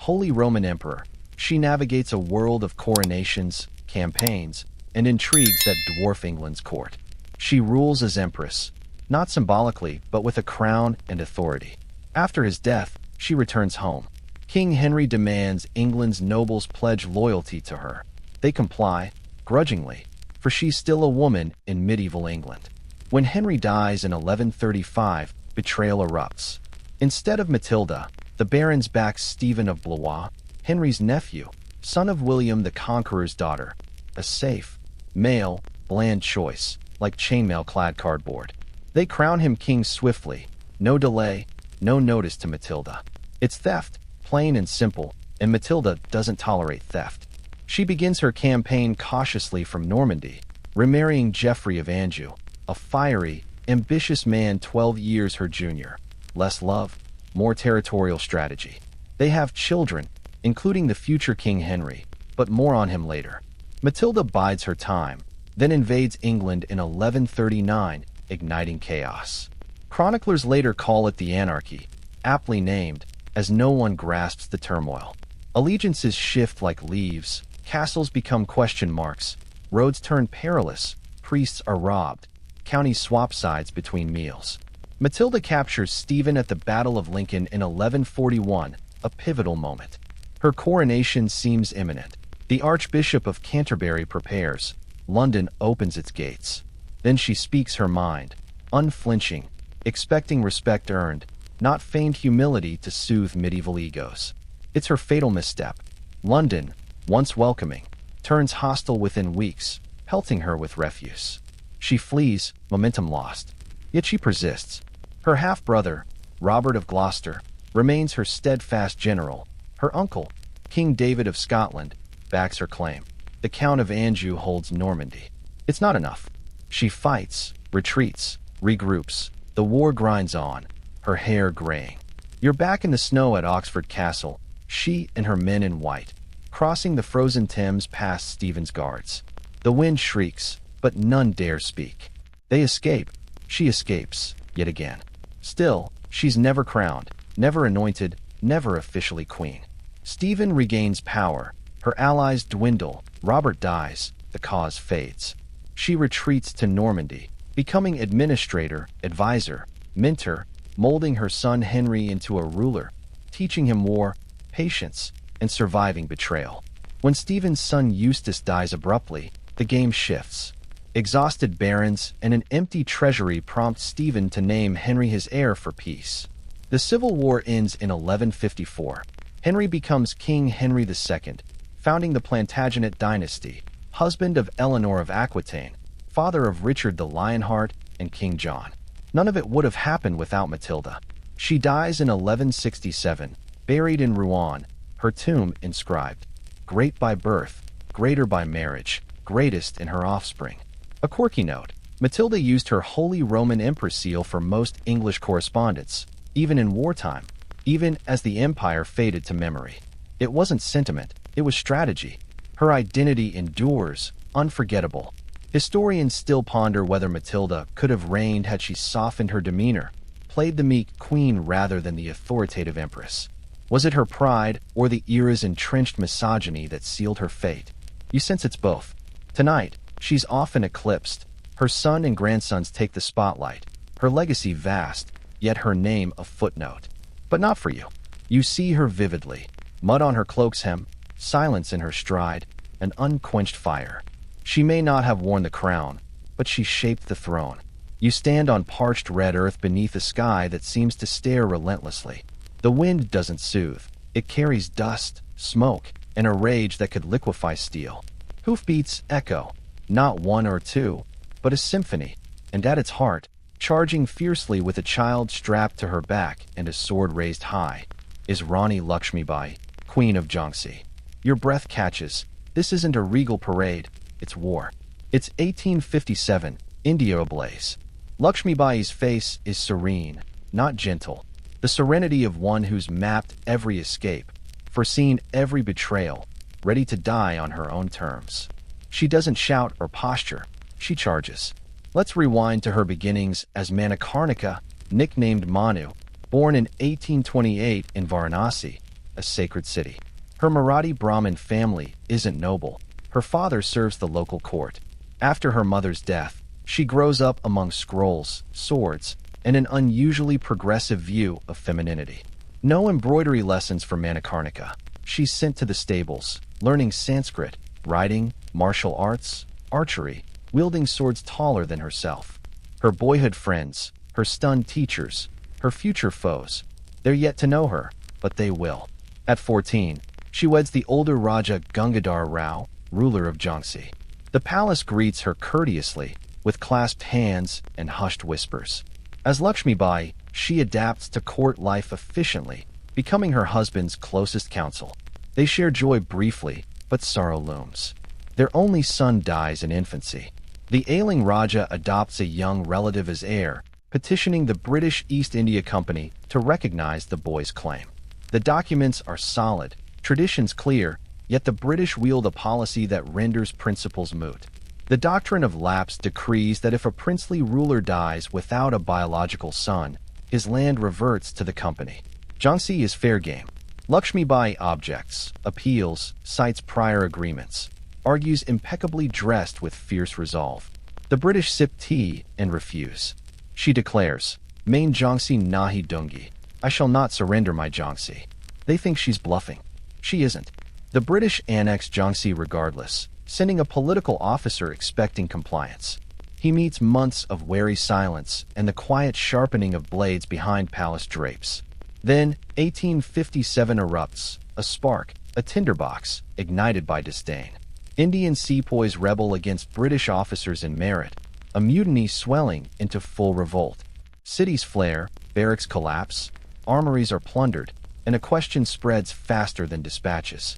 Holy Roman Emperor, she navigates a world of coronations, campaigns, and intrigues that dwarf England's court. She rules as empress, not symbolically, but with a crown and authority. After his death, she returns home. King Henry demands England's nobles pledge loyalty to her. They comply, grudgingly, for she's still a woman in medieval England. When Henry dies in 1135, betrayal erupts. Instead of Matilda, the barons back Stephen of Blois, Henry's nephew, son of William the Conqueror's daughter. A safe, male, bland choice, like chainmail-clad cardboard. They crown him king swiftly, no delay, no notice to Matilda. It's theft, plain and simple, and Matilda doesn't tolerate theft. She begins her campaign cautiously from Normandy, remarrying Geoffrey of Anjou, a fiery, ambitious man 12 years her junior. Less love, more territorial strategy. They have children, including the future King Henry, but more on him later. Matilda bides her time, then invades England in 1139, igniting chaos. Chroniclers later call it the Anarchy, aptly named, as no one grasps the turmoil. Allegiances shift like leaves, castles become question marks, roads turn perilous, priests are robbed, counties swap sides between meals. Matilda captures Stephen at the Battle of Lincoln in 1141, a pivotal moment. Her coronation seems imminent. The Archbishop of Canterbury prepares. London opens its gates. Then she speaks her mind, unflinching, expecting respect earned, not feigned humility to soothe medieval egos. It's her fatal misstep. London, once welcoming, turns hostile within weeks, pelting her with refuse. She flees, momentum lost. Yet she persists. Her half-brother, Robert of Gloucester, remains her steadfast general. Her uncle, King David of Scotland, backs her claim. The Count of Anjou holds Normandy. It's not enough. She fights, retreats, regroups. The war grinds on, her hair graying. You're back in the snow at Oxford Castle, she and her men in white, crossing the frozen Thames past Stephen's guards. The wind shrieks, but none dare speak. They escape. She escapes, yet again. Still, she's never crowned, never anointed, never officially queen. Stephen regains power. Her allies dwindle. Robert dies. The cause fades. She retreats to Normandy, becoming administrator, advisor, mentor, molding her son Henry into a ruler, teaching him war, patience, and surviving betrayal. When Stephen's son Eustace dies abruptly, the game shifts. Exhausted barons and an empty treasury prompt Stephen to name Henry his heir for peace. The Civil War ends in 1154. Henry becomes King Henry II, founding the Plantagenet dynasty, husband of Eleanor of Aquitaine, father of Richard the Lionheart and King John. None of it would have happened without Matilda. She dies in 1167, buried in Rouen, her tomb inscribed, "Great by birth, greater by marriage, greatest in her offspring." A quirky note, Matilda used her Holy Roman Empress seal for most English correspondence, even in wartime, even as the empire faded to memory. It wasn't sentiment, it was strategy. Her identity endures, unforgettable. Historians still ponder whether Matilda could have reigned had she softened her demeanor, played the meek queen rather than the authoritative empress. Was it her pride or the era's entrenched misogyny that sealed her fate? You sense it's both. Tonight, she's often eclipsed. Her son and grandsons take the spotlight. Her legacy vast, yet her name a footnote. But not for you. You see her vividly. Mud on her cloak's hem, silence in her stride, an unquenched fire. She may not have worn the crown, but she shaped the throne. You stand on parched red earth beneath a sky that seems to stare relentlessly. The wind doesn't soothe. It carries dust, smoke, and a rage that could liquefy steel. Hoofbeats echo, not one or two, but a symphony, and at its heart, charging fiercely with a child strapped to her back and a sword raised high, is Rani Lakshmibai, Queen of Jhansi. Your breath catches. This isn't a regal parade, it's war. It's 1857, India ablaze. Lakshmibai's face is serene, not gentle, the serenity of one who's mapped every escape, foreseen every betrayal, ready to die on her own terms. She doesn't shout or posture, she charges. Let's rewind to her beginnings as Manikarnika, nicknamed Manu, born in 1828 in Varanasi, a a sacred city. Her Marathi Brahmin family isn't noble. Her father serves the local court. After her mother's death, she grows up among scrolls, swords, and an unusually progressive view of femininity. No embroidery lessons for Manikarnika. She's sent to the stables, learning Sanskrit, riding, martial arts, archery, wielding swords taller than herself. Her boyhood friends, her stunned teachers, her future foes, they're yet to know her, but they will. At 14, she weds the older Raja Gangadhar Rao, ruler of Jhansi. The palace greets her courteously, with clasped hands and hushed whispers. As Lakshmi Bai, she adapts to court life efficiently, becoming her husband's closest counsel. They share joy briefly, but sorrow looms. Their only son dies in infancy. The ailing Raja adopts a young relative as heir, petitioning the British East India Company to recognize the boy's claim. The documents are solid, traditions clear, yet the British wield a policy that renders principles moot. The doctrine of lapse decrees that if a princely ruler dies without a biological son, his land reverts to the company. Jhansi is fair game. Lakshmi Bai objects, appeals, cites prior agreements, argues impeccably dressed with fierce resolve. The British sip tea and refuse. She declares, "Main Jhansi nahi dungi. I shall not surrender my Jhansi." They think she's bluffing. She isn't. The British annex Jhansi regardless, sending a political officer expecting compliance. He meets months of wary silence and the quiet sharpening of blades behind palace drapes. Then, 1857 erupts, a spark, a tinderbox, ignited by disdain. Indian sepoys rebel against British officers in Meerut, a mutiny swelling into full revolt. Cities flare, barracks collapse, armories are plundered, and a question spreads faster than dispatches.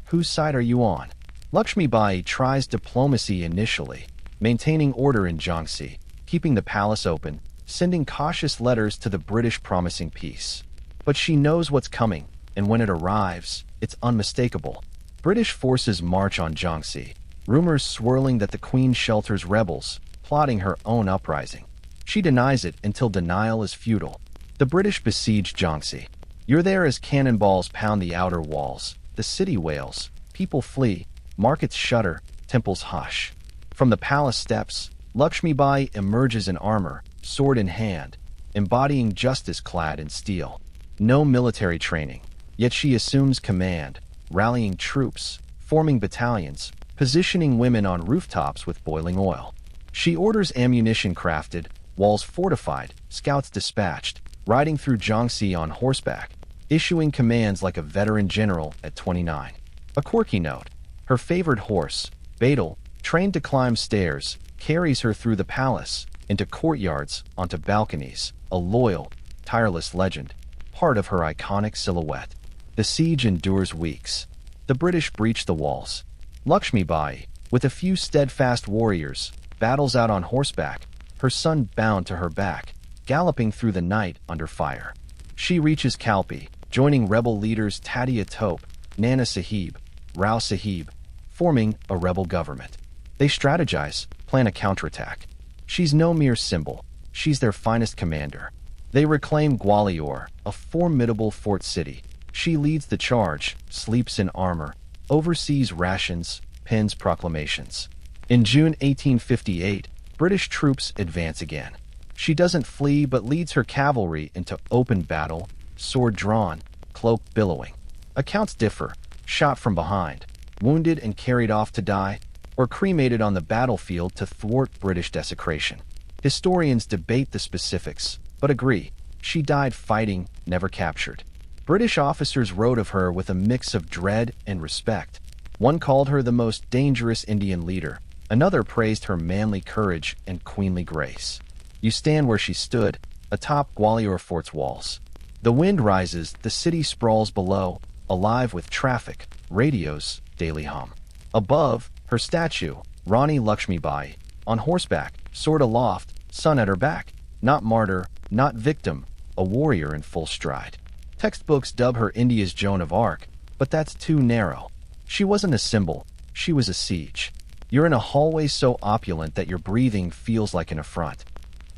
Whose side are you on? Lakshmi Bai tries diplomacy initially, maintaining order in Jhansi, keeping the palace open, sending cautious letters to the British promising peace. But she knows what's coming, and when it arrives, it's unmistakable. British forces march on Jhansi, rumors swirling that the Queen shelters rebels, plotting her own uprising. She denies it until denial is futile. The British besiege Jhansi. You're there as cannonballs pound the outer walls. The city wails, people flee, markets shudder, temples hush. From the palace steps, Lakshmi Bai emerges in armor, sword in hand, embodying justice clad in steel. No military training, yet she assumes command, rallying troops, forming battalions, positioning women on rooftops with boiling oil. She orders ammunition crafted, walls fortified, scouts dispatched, riding through Jhansi on horseback, issuing commands like a veteran general at 29. A quirky note, her favored horse, Badal, trained to climb stairs, carries her through the palace, into courtyards, onto balconies, a loyal, tireless legend, part of her iconic silhouette. The siege endures weeks. The British breach the walls. Lakshmi Bai, with a few steadfast warriors, battles out on horseback, her son bound to her back, galloping through the night under fire. She reaches Kalpi, joining rebel leaders Tatia Tope, Nana Sahib, Rao Sahib, forming a rebel government. They strategize, plan a counterattack. She's no mere symbol. She's their finest commander. They reclaim Gwalior, a formidable fort city. She leads the charge, sleeps in armor, oversees rations, pens proclamations. In June 1858, British troops advance again. She doesn't flee but leads her cavalry into open battle, sword drawn, cloak billowing. Accounts differ, shot from behind, wounded and carried off to die, or cremated on the battlefield to thwart British desecration. Historians debate the specifics, but agree, she died fighting, never captured. British officers wrote of her with a mix of dread and respect. One called her the most dangerous Indian leader. Another praised her manly courage and queenly grace. You stand where she stood, atop Gwalior Fort's walls. The wind rises, the city sprawls below, alive with traffic, radios, daily hum. Above, her statue, Rani Lakshmi Bai, on horseback, sword aloft, sun at her back. Not martyr, not victim, a warrior in full stride. Textbooks dub her India's Joan of Arc, but that's too narrow. She wasn't a symbol, she was a siege. You're in a hallway so opulent that your breathing feels like an affront.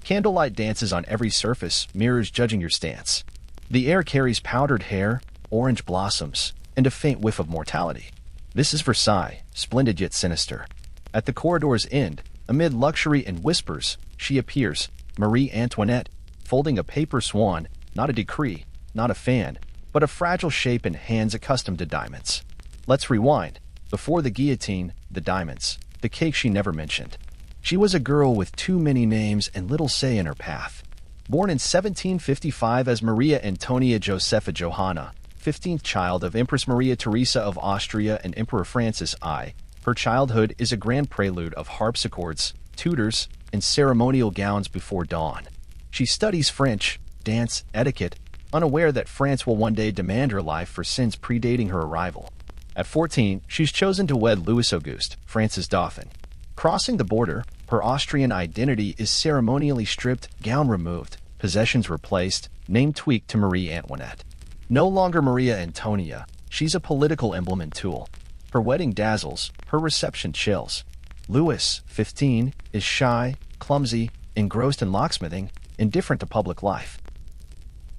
Candlelight dances on every surface, mirrors judging your stance. The air carries powdered hair, orange blossoms and a faint whiff of mortality. This is Versailles, splendid yet sinister. At the corridor's end, amid luxury and whispers, she appears, Marie Antoinette, folding a paper swan, not a decree, not a fan, but a fragile shape in hands accustomed to diamonds. Let's rewind. Before the guillotine, the diamonds, the cake she never mentioned. She was a girl with too many names and little say in her path. Born in 1755 as Maria Antonia Josepha Johanna, 15th child of Empress Maria Theresa of Austria and Emperor Francis I, her childhood is a grand prelude of harpsichords, tutors, and ceremonial gowns before dawn. She studies French, dance, etiquette, unaware that France will one day demand her life for sins predating her arrival. At 14, she's chosen to wed Louis Auguste, France's Dauphin. Crossing the border, her Austrian identity is ceremonially stripped, gown removed, possessions replaced, name tweaked to Marie Antoinette. No longer Maria Antonia, she's a political emblem and tool. Her wedding dazzles, her reception chills. Louis, 15, is shy, clumsy, engrossed in locksmithing, indifferent to public life.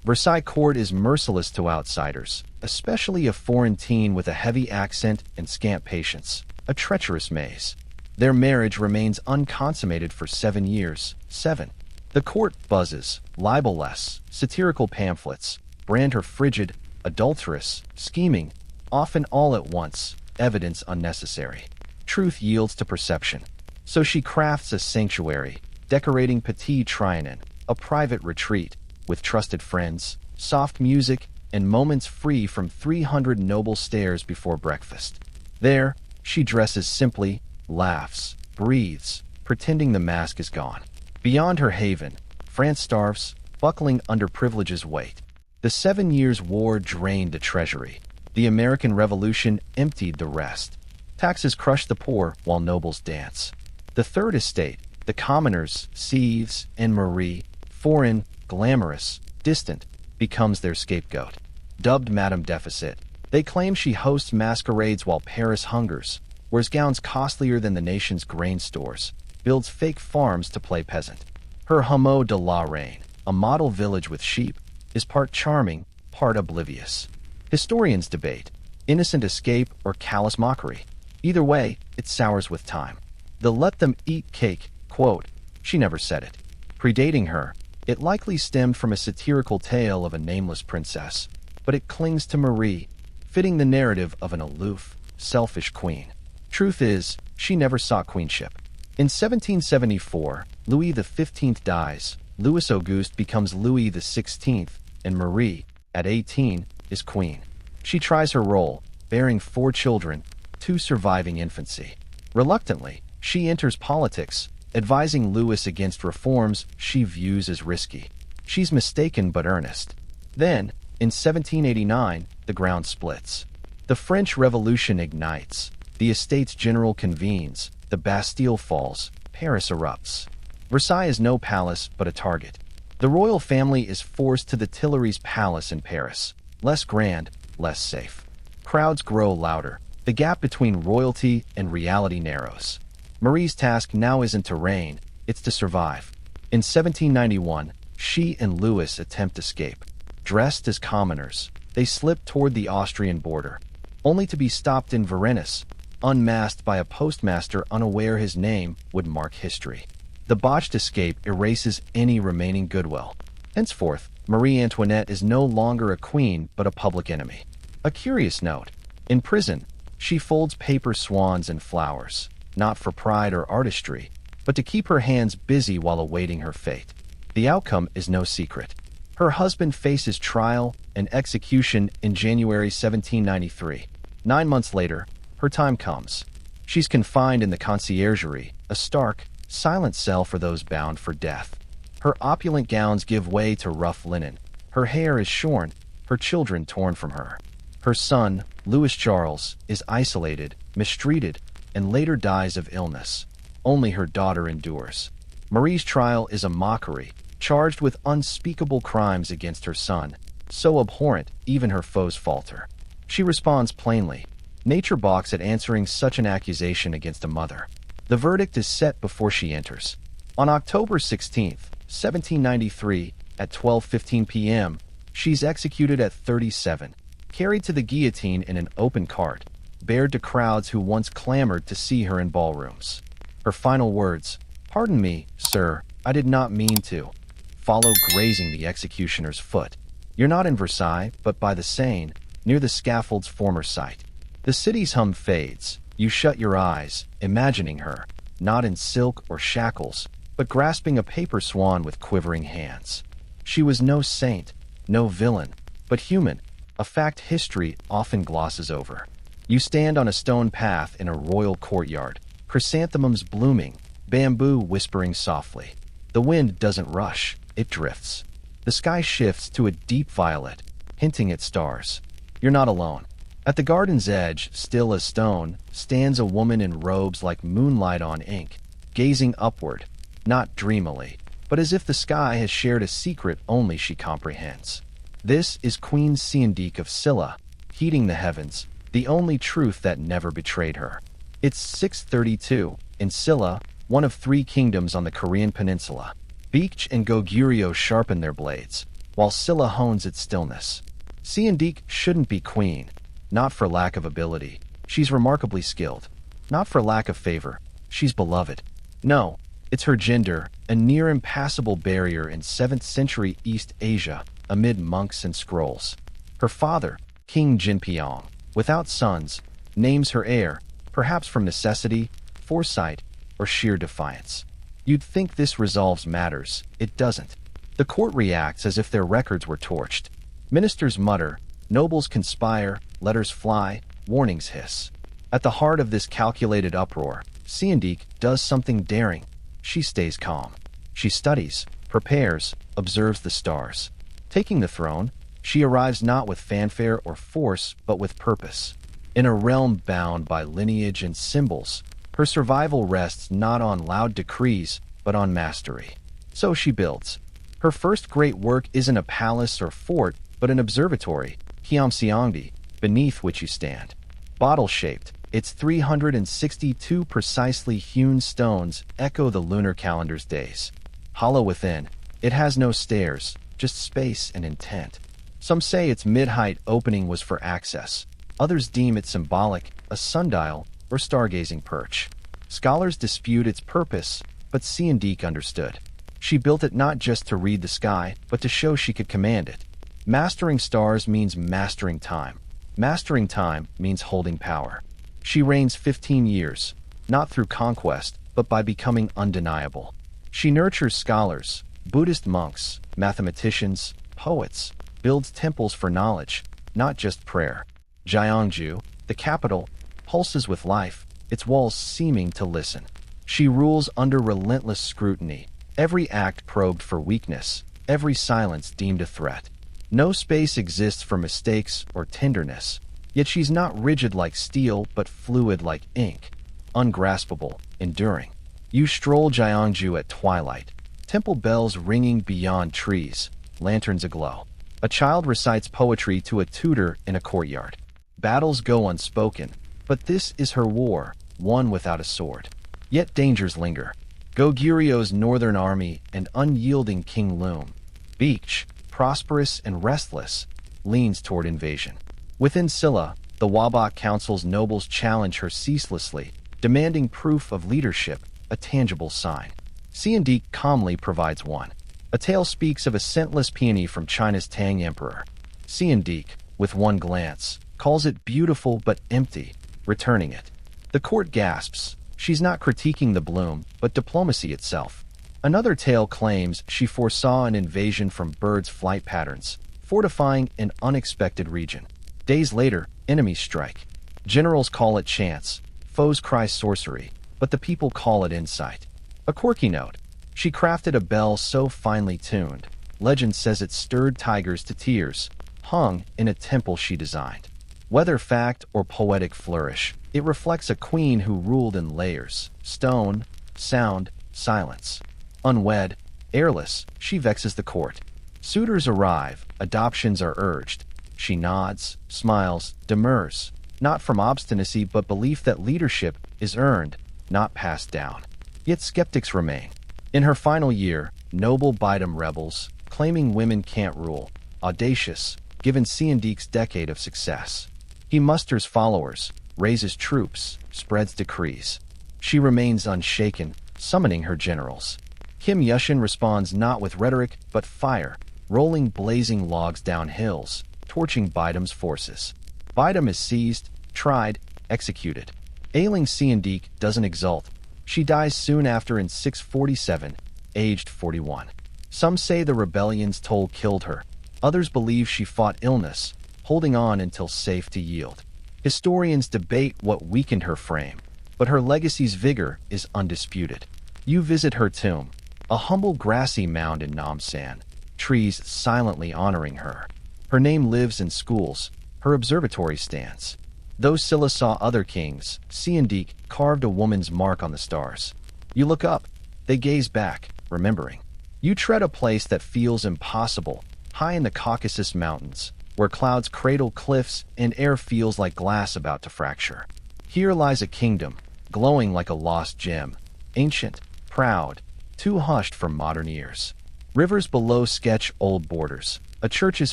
Versailles court is merciless to outsiders, especially a foreign teen with a heavy accent and scant patience, a treacherous maze. Their marriage remains unconsummated for 7 years. 7. The court buzzes, libellous, satirical pamphlets, brand her frigid, adulterous, scheming, often all at once, evidence unnecessary. Truth yields to perception. So she crafts a sanctuary, decorating Petit Trianon, a private retreat, with trusted friends, soft music, and moments free from 300 noble stares before breakfast. There, she dresses simply, laughs, breathes, pretending the mask is gone. Beyond her haven, France starves, buckling under privilege's weight. The 7 Years' War drained the treasury. The American Revolution emptied the rest. Taxes crush the poor while nobles dance. The Third Estate, the commoners, Sieves, and Marie, foreign, glamorous, distant, becomes their scapegoat. Dubbed Madame Deficit, they claim she hosts masquerades while Paris hungers, wears gowns costlier than the nation's grain stores, builds fake farms to play peasant. Her Hameau de la Reine, a model village with sheep, is part charming, part oblivious. Historians debate, innocent escape or callous mockery. Either way, it sours with time. The let them eat cake, quote, she never said it. Predating her, it likely stemmed from a satirical tale of a nameless princess, but it clings to Marie, fitting the narrative of an aloof, selfish queen. Truth is, she never sought queenship. In 1774, Louis XV dies, Louis Auguste becomes Louis XVI, and Marie, at 18, is queen. She tries her role, bearing 4 children, 2 surviving infancy. Reluctantly, she enters politics, advising Louis against reforms she views as risky. She's mistaken but earnest. Then, in 1789, the ground splits. The French Revolution ignites. The Estates General convenes. The Bastille falls. Paris erupts. Versailles is no palace, but a target. The royal family is forced to the Tuileries Palace in Paris. Less grand, less safe. Crowds grow louder. The gap between royalty and reality narrows. Marie's task now isn't to reign, it's to survive. In 1791, she and Louis attempt escape. Dressed as commoners, they slip toward the Austrian border, only to be stopped in Varennes, unmasked by a postmaster unaware his name would mark history. The botched escape erases any remaining goodwill. Henceforth, Marie Antoinette is no longer a queen but a public enemy. A curious note, in prison, she folds paper swans and flowers, not for pride or artistry, but to keep her hands busy while awaiting her fate. The outcome is no secret. Her husband faces trial and execution in January 1793. 9 months later, her time comes. She's confined in the conciergerie, a stark, silent cell for those bound for death. Her opulent gowns give way to rough linen. Her hair is shorn, her children torn from her. Her son, Louis Charles, is isolated, mistreated, and later dies of illness. Only her daughter endures. Marie's trial is a mockery, charged with unspeakable crimes against her son, so abhorrent even her foes falter. She responds plainly. Nature balks at answering such an accusation against a mother. The verdict is set before she enters. On October 16, 1793, at 12:15 p.m., she's executed at 37. carried to the guillotine in an open cart, bared to crowds who once clamored to see her in ballrooms. Her final words, "Pardon me, sir, I did not mean to," follow grazing the executioner's foot. You're not in Versailles, but by the Seine, near the scaffold's former site. The city's hum fades. You shut your eyes, imagining her, not in silk or shackles, but grasping a paper swan with quivering hands. She was no saint, no villain, but human, a fact history often glosses over. You stand on a stone path in a royal courtyard, chrysanthemums blooming, bamboo whispering softly. The wind doesn't rush, it drifts. The sky shifts to a deep violet, hinting at stars. You're not alone. At the garden's edge, still as stone, stands a woman in robes like moonlight on ink, gazing upward, not dreamily, but as if the sky has shared a secret only she comprehends. This is Queen Siendique of Silla, heeding the heavens, the only truth that never betrayed her. It's 6:32, in Silla, one of 3 kingdoms on the Korean peninsula. Beach and Goguryeo sharpen their blades, while Silla hones its stillness. Siendique shouldn't be queen, not for lack of ability. She's remarkably skilled. Not for lack of favor. She's beloved. No, it's her gender, a near impassable barrier in 7th century East Asia, amid monks and scrolls. Her father, King Jinpyong, without sons, names her heir, perhaps from necessity, foresight, or sheer defiance. You'd think this resolves matters. It doesn't. The court reacts as if their records were torched. Ministers mutter, nobles conspire, letters fly, warnings hiss. At the heart of this calculated uproar, Siendique does something daring. She stays calm. She studies, prepares, observes the stars. Taking the throne, she arrives not with fanfare or force, but with purpose. In a realm bound by lineage and symbols, her survival rests not on loud decrees, but on mastery. So she builds. Her first great work isn't a palace or fort, but an observatory, Hyamseongdi, beneath which you stand. Bottle-shaped, its 362 precisely hewn stones echo the lunar calendar's days. Hollow within, it has no stairs, just space and intent. Some say its mid-height opening was for access. Others deem it symbolic, a sundial, or stargazing perch. Scholars dispute its purpose, but Siendique understood. She built it not just to read the sky, but to show she could command it. Mastering stars means mastering time. Mastering time means holding power. She reigns 15 years, not through conquest, but by becoming undeniable. She nurtures scholars, Buddhist monks, mathematicians, poets, builds temples for knowledge, not just prayer. Gyeongju, the capital, pulses with life, its walls seeming to listen. She rules under relentless scrutiny, every act probed for weakness, every silence deemed a threat. No space exists for mistakes or tenderness, yet she's not rigid like steel but fluid like ink, ungraspable, enduring. You stroll Gyeongju at twilight, temple bells ringing beyond trees, lanterns aglow. A child recites poetry to a tutor in a courtyard. Battles go unspoken, but this is her war, won without a sword. Yet dangers linger. Goguryeu's northern army and unyielding king loom. Beach, prosperous and restless, leans toward invasion. Within Silla, the Wabak Council's nobles challenge her ceaselessly, demanding proof of leadership, a tangible sign. Siendique calmly provides one. A tale speaks of a scentless peony from China's Tang emperor. Siendique, with one glance, calls it beautiful but empty, returning it. The court gasps. She's not critiquing the bloom, but diplomacy itself. Another tale claims she foresaw an invasion from birds' flight patterns, fortifying an unexpected region. Days later, enemies strike. Generals call it chance, foes cry sorcery, but the people call it insight. A quirky note. She crafted a bell so finely tuned, legend says it stirred tigers to tears, hung in a temple she designed. Whether fact or poetic flourish, it reflects a queen who ruled in layers, stone, sound, silence. Unwed, heirless, she vexes the court. Suitors arrive, adoptions are urged. She nods, smiles, demurs, not from obstinacy but belief that leadership is earned, not passed down. Yet skeptics remain. In her final year, noble Bidam rebels, claiming women can't rule, audacious, given Siandik's decade of success. He musters followers, raises troops, spreads decrees. She remains unshaken, summoning her generals. Kim Yushin responds not with rhetoric, but fire, rolling blazing logs down hills, torching Bidam's forces. Bidam is seized, tried, executed. Ailing Siandik doesn't exult. She dies soon after in 647, aged 41. Some say the rebellion's toll killed her. Others believe she fought illness, holding on until safe to yield. Historians debate what weakened her frame, but her legacy's vigor is undisputed. You visit her tomb, a humble grassy mound in Namsan, trees silently honoring her. Her name lives in schools, her observatory stands. Though Silla saw other kings, Siandik carved a woman's mark on the stars. You look up, they gaze back, remembering. You tread a place that feels impossible, high in the Caucasus Mountains, where clouds cradle cliffs and air feels like glass about to fracture. Here lies a kingdom, glowing like a lost gem, ancient, proud, too hushed for modern ears. Rivers below sketch old borders. A church's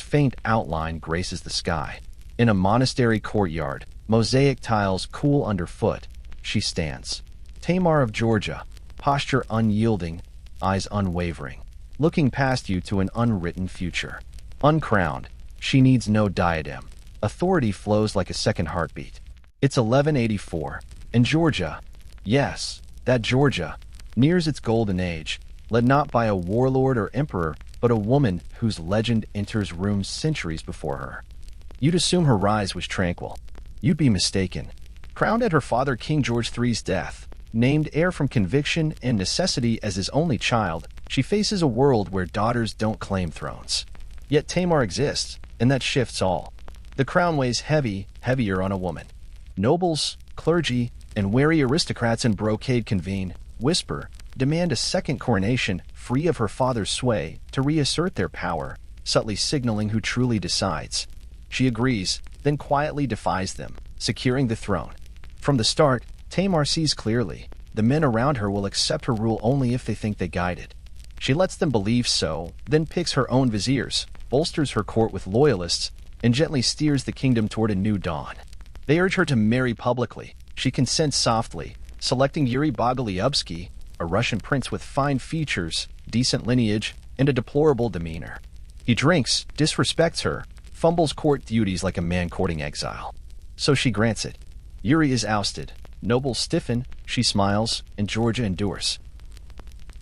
faint outline graces the sky. In a monastery courtyard, mosaic tiles cool underfoot, she stands. Tamar of Georgia, posture unyielding, eyes unwavering, looking past you to an unwritten future. Uncrowned, she needs no diadem. Authority flows like a second heartbeat. It's 1184, and Georgia, yes, that Georgia, nears its golden age, led not by a warlord or emperor, but a woman whose legend enters rooms centuries before her. You'd assume her rise was tranquil. You'd be mistaken. Crowned at her father King George III's death, named heir from conviction and necessity as his only child, she faces a world where daughters don't claim thrones. Yet Tamar exists, and that shifts all. The crown weighs heavy, heavier on a woman. Nobles, clergy, and wary aristocrats in brocade convene, whisper, demand a second coronation free of her father's sway to reassert their power, subtly signaling who truly decides. She agrees, then quietly defies them, securing the throne. From the start, Tamar sees clearly. The men around her will accept her rule only if they think they guide it. She lets them believe so, then picks her own viziers, bolsters her court with loyalists, and gently steers the kingdom toward a new dawn. They urge her to marry publicly. She consents softly, selecting Yuri Bogolyubsky, a Russian prince with fine features, decent lineage, and a deplorable demeanor. He drinks, disrespects her, fumbles court duties like a man courting exile. So she grants it. Yuri is ousted. Nobles stiffen, she smiles, and Georgia endures.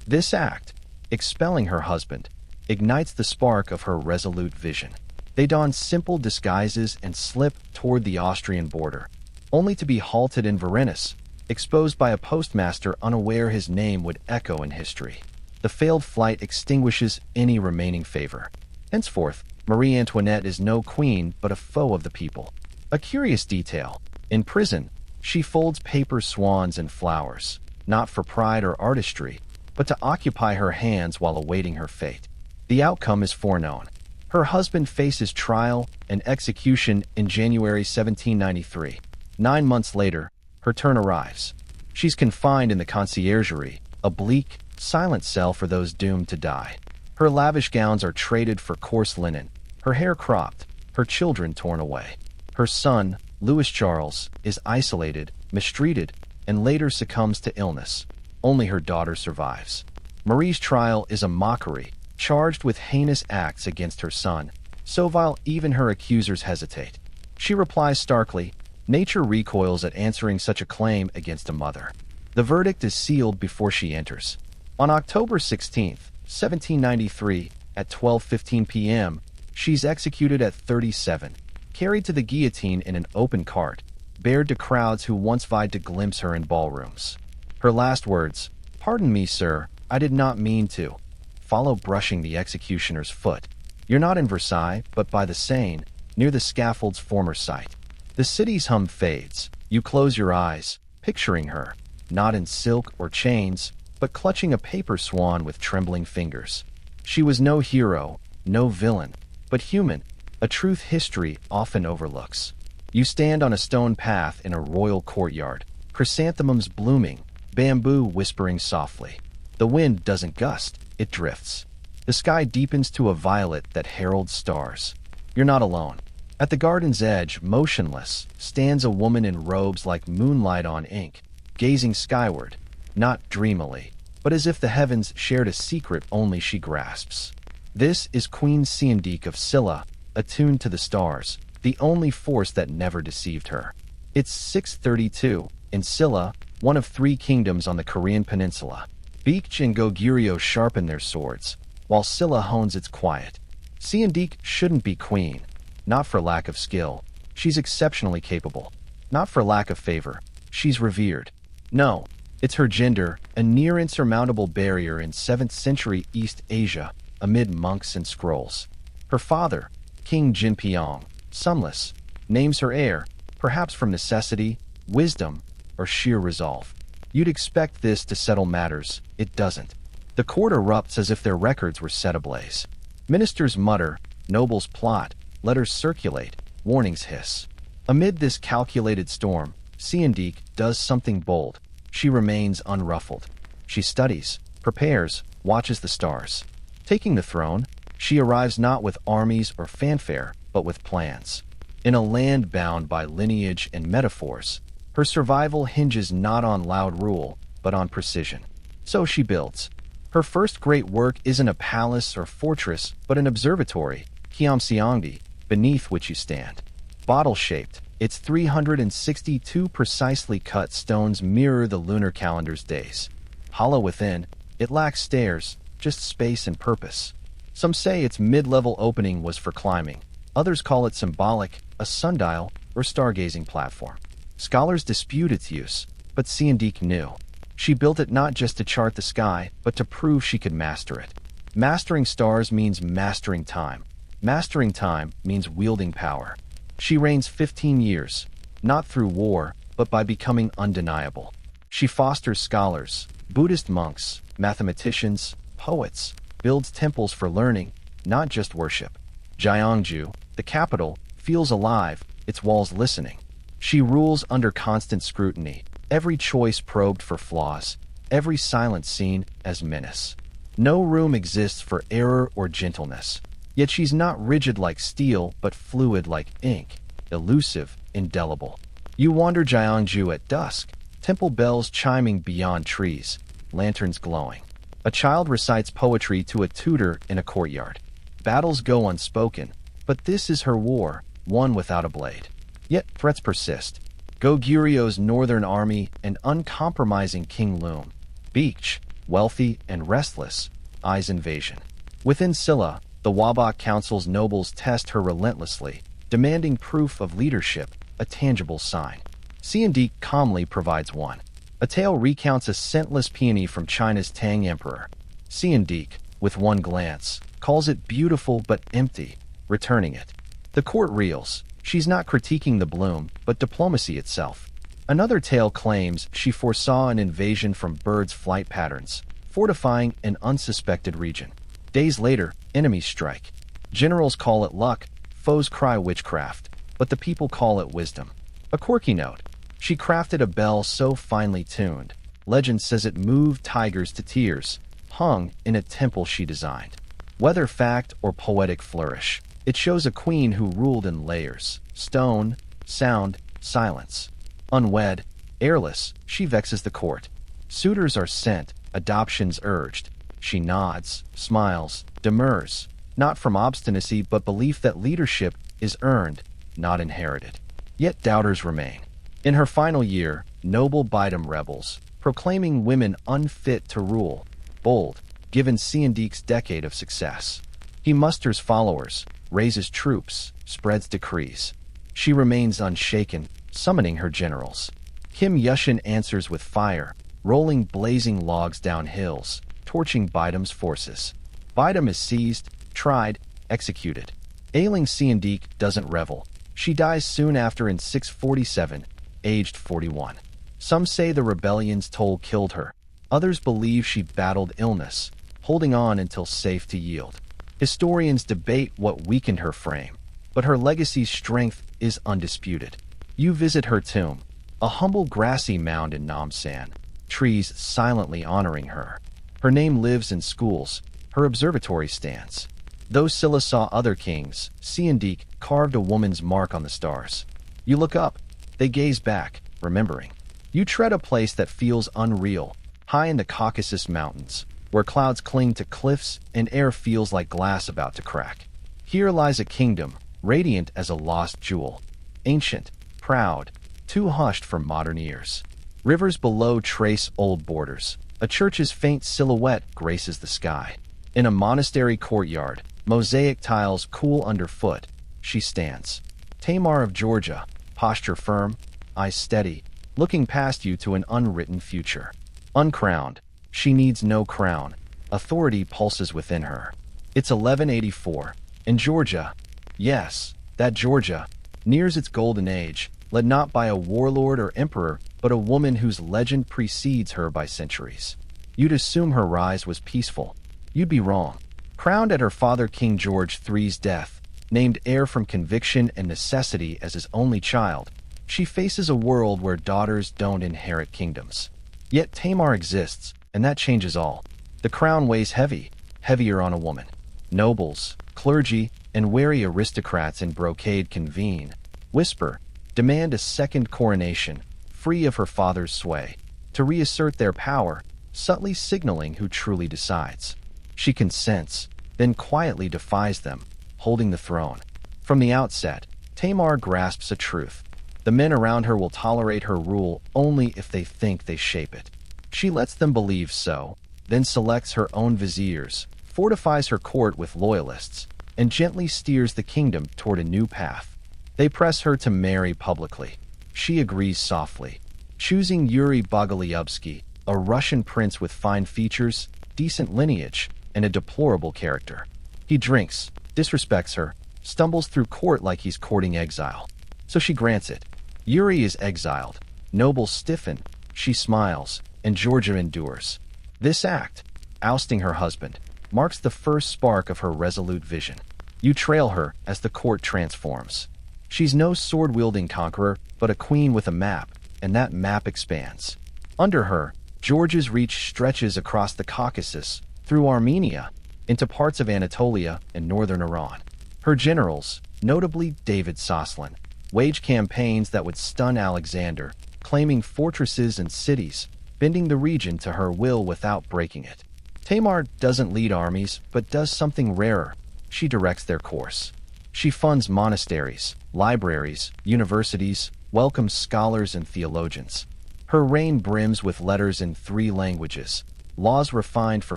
This act, expelling her husband, ignites the spark of her resolute vision. They don simple disguises and slip toward the Austrian border, only to be halted in Varennes, exposed by a postmaster unaware his name would echo in history. The failed flight extinguishes any remaining favor. Henceforth, Marie Antoinette is no queen but a foe of the people. A curious detail. In prison, she folds paper swans and flowers, not for pride or artistry, but to occupy her hands while awaiting her fate. The outcome is foreknown. Her husband faces trial and execution in January 1793. 9 months later, her turn arrives. She's confined in the conciergerie, a bleak, silent cell for those doomed to die. Her lavish gowns are traded for coarse linen, her hair cropped, her children torn away. Her son, Louis Charles, is isolated, mistreated, and later succumbs to illness. Only her daughter survives. Marie's trial is a mockery, charged with heinous acts against her son, so vile even her accusers hesitate. She replies starkly, nature recoils at answering such a claim against a mother. The verdict is sealed before she enters. On October 16, 1793, at 12:15 p.m., she's executed at 37, carried to the guillotine in an open cart, bared to crowds who once vied to glimpse her in ballrooms. Her last words, "Pardon me, sir, I did not mean to," follow brushing the executioner's foot. You're not in Versailles, but by the Seine, near the scaffold's former site. The city's hum fades. You close your eyes, picturing her, not in silk or chains, but clutching a paper swan with trembling fingers. She was no hero, no villain, but human, a truth history often overlooks. You stand on a stone path in a royal courtyard, chrysanthemums blooming, bamboo whispering softly. The wind doesn't gust, it drifts. The sky deepens to a violet that heralds stars. You're not alone. At the garden's edge, motionless, stands a woman in robes like moonlight on ink, gazing skyward, not dreamily, but as if the heavens shared a secret only she grasps. This is Queen Siandik of Silla, attuned to the stars, the only force that never deceived her. It's 6:32, in Silla, one of three kingdoms on the Korean peninsula. Beach and Goguryeo sharpen their swords, while Silla hones its quiet. Siandik shouldn't be queen, not for lack of skill. She's exceptionally capable. Not for lack of favor. She's revered. No, it's her gender, a near insurmountable barrier in 7th century East Asia, amid monks and scrolls. Her father, King Jinpyong, sunless, names her heir, perhaps from necessity, wisdom, or sheer resolve. You'd expect this to settle matters. It doesn't. The court erupts as if their records were set ablaze. Ministers mutter, nobles plot, letters circulate, warnings hiss. Amid this calculated storm, Siandik does something bold. She remains unruffled. She studies, prepares, watches the stars. Taking the throne, she arrives not with armies or fanfare, but with plans. In a land bound by lineage and metaphors, her survival hinges not on loud rule, but on precision. So she builds. Her first great work isn't a palace or fortress, but an observatory, Kiamseongdi, beneath which you stand. Bottle-shaped, its 362 precisely cut stones mirror the lunar calendar's days. Hollow within, it lacks stairs, just space and purpose. Some say its mid-level opening was for climbing. Others call it symbolic, a sundial, or stargazing platform. Scholars dispute its use, but Siandik knew. She built it not just to chart the sky, but to prove she could master it. Mastering stars means mastering time. Mastering time means wielding power. She reigns 15 years, not through war, but by becoming undeniable. She fosters scholars, Buddhist monks, mathematicians, poets, builds temples for learning, not just worship. Gyeongju, the capital, feels alive, its walls listening. She rules under constant scrutiny, every choice probed for flaws, every silence seen as menace. No room exists for error or gentleness. Yet she's not rigid like steel, but fluid like ink, elusive, indelible. You wander Gyeongju at dusk, temple bells chiming beyond trees, lanterns glowing. A child recites poetry to a tutor in a courtyard. Battles go unspoken, but this is her war, won without a blade. Yet threats persist. Goguryeu's northern army and uncompromising king loom. Beach, wealthy and restless, eyes invasion. Within Silla, the Wabak Council's nobles test her relentlessly, demanding proof of leadership, a tangible sign. Siandik calmly provides one. A tale recounts a scentless peony from China's Tang emperor. Siandik, with one glance, calls it beautiful but empty, returning it. The court reels. She's not critiquing the bloom, but diplomacy itself. Another tale claims she foresaw an invasion from birds' flight patterns, fortifying an unsuspected region. Days later, enemies strike. Generals call it luck, foes cry witchcraft, but the people call it wisdom. A quirky note. She crafted a bell so finely tuned, legend says it moved tigers to tears, hung in a temple she designed. Whether fact or poetic flourish, it shows a queen who ruled in layers: stone, sound, silence. Unwed, heirless, she vexes the court. Suitors are sent, adoptions urged. She nods, smiles, demurs, not from obstinacy but belief that leadership is earned, not inherited. Yet doubters remain. In her final year, noble Bidam rebels, proclaiming women unfit to rule, bold, given Siandik's decade of success. He musters followers, raises troops, spreads decrees. She remains unshaken, summoning her generals. Kim Yushin answers with fire, rolling blazing logs down hills, torching Bidam's forces. Bidam is seized, tried, executed. Ailing Siandik doesn't revel. She dies soon after in 647, aged 41. Some say the rebellion's toll killed her. Others believe she battled illness, holding on until safe to yield. Historians debate what weakened her frame, but her legacy's strength is undisputed. You visit her tomb, a humble grassy mound in Namsan, trees silently honoring her. Her name lives in schools, her observatory stands. Though Scylla saw other kings, Siandik carved a woman's mark on the stars. You look up, they gaze back, remembering. You tread a place that feels unreal, high in the Caucasus Mountains, where clouds cling to cliffs and air feels like glass about to crack. Here lies a kingdom, radiant as a lost jewel. Ancient, proud, too hushed for modern ears. Rivers below trace old borders. A church's faint silhouette graces the sky. In a monastery courtyard, mosaic tiles cool underfoot, she stands. Tamar of Georgia, posture firm, eyes steady, looking past you to an unwritten future. Uncrowned, she needs no crown. Authority pulses within her. It's 1184, and Georgia, yes, that Georgia, nears its golden age, led not by a warlord or emperor, but a woman whose legend precedes her by centuries. You'd assume her rise was peaceful. You'd be wrong. Crowned at her father King George III's death, named heir from conviction and necessity as his only child, she faces a world where daughters don't inherit kingdoms. Yet Tamar exists, and that changes all. The crown weighs heavy, heavier on a woman. Nobles, clergy, and wary aristocrats in brocade convene, whisper, demand a second coronation, free of her father's sway, to reassert their power, subtly signaling who truly decides. She consents, then quietly defies them, holding the throne. From the outset, Tamar grasps a truth. The men around her will tolerate her rule only if they think they shape it. She lets them believe so, then selects her own viziers, fortifies her court with loyalists, and gently steers the kingdom toward a new path. They press her to marry publicly. She agrees softly, choosing Yuri Bogolyubsky, a Russian prince with fine features, decent lineage, and a deplorable character. He drinks, disrespects her, stumbles through court like he's courting exile. So she grants it. Yuri is exiled. Nobles stiffen. She smiles, and Georgia endures. This act, ousting her husband, marks the first spark of her resolute vision. You trail her as the court transforms. She's no sword-wielding conqueror, but a queen with a map, and that map expands. Under her, Georgia's reach stretches across the Caucasus, through Armenia, into parts of Anatolia and northern Iran. Her generals, notably David Soslan, wage campaigns that would stun Alexander, claiming fortresses and cities, bending the region to her will without breaking it. Tamar doesn't lead armies, but does something rarer. She directs their course. She funds monasteries, libraries, universities, welcomes scholars and theologians. Her reign brims with letters in 3 languages, laws refined for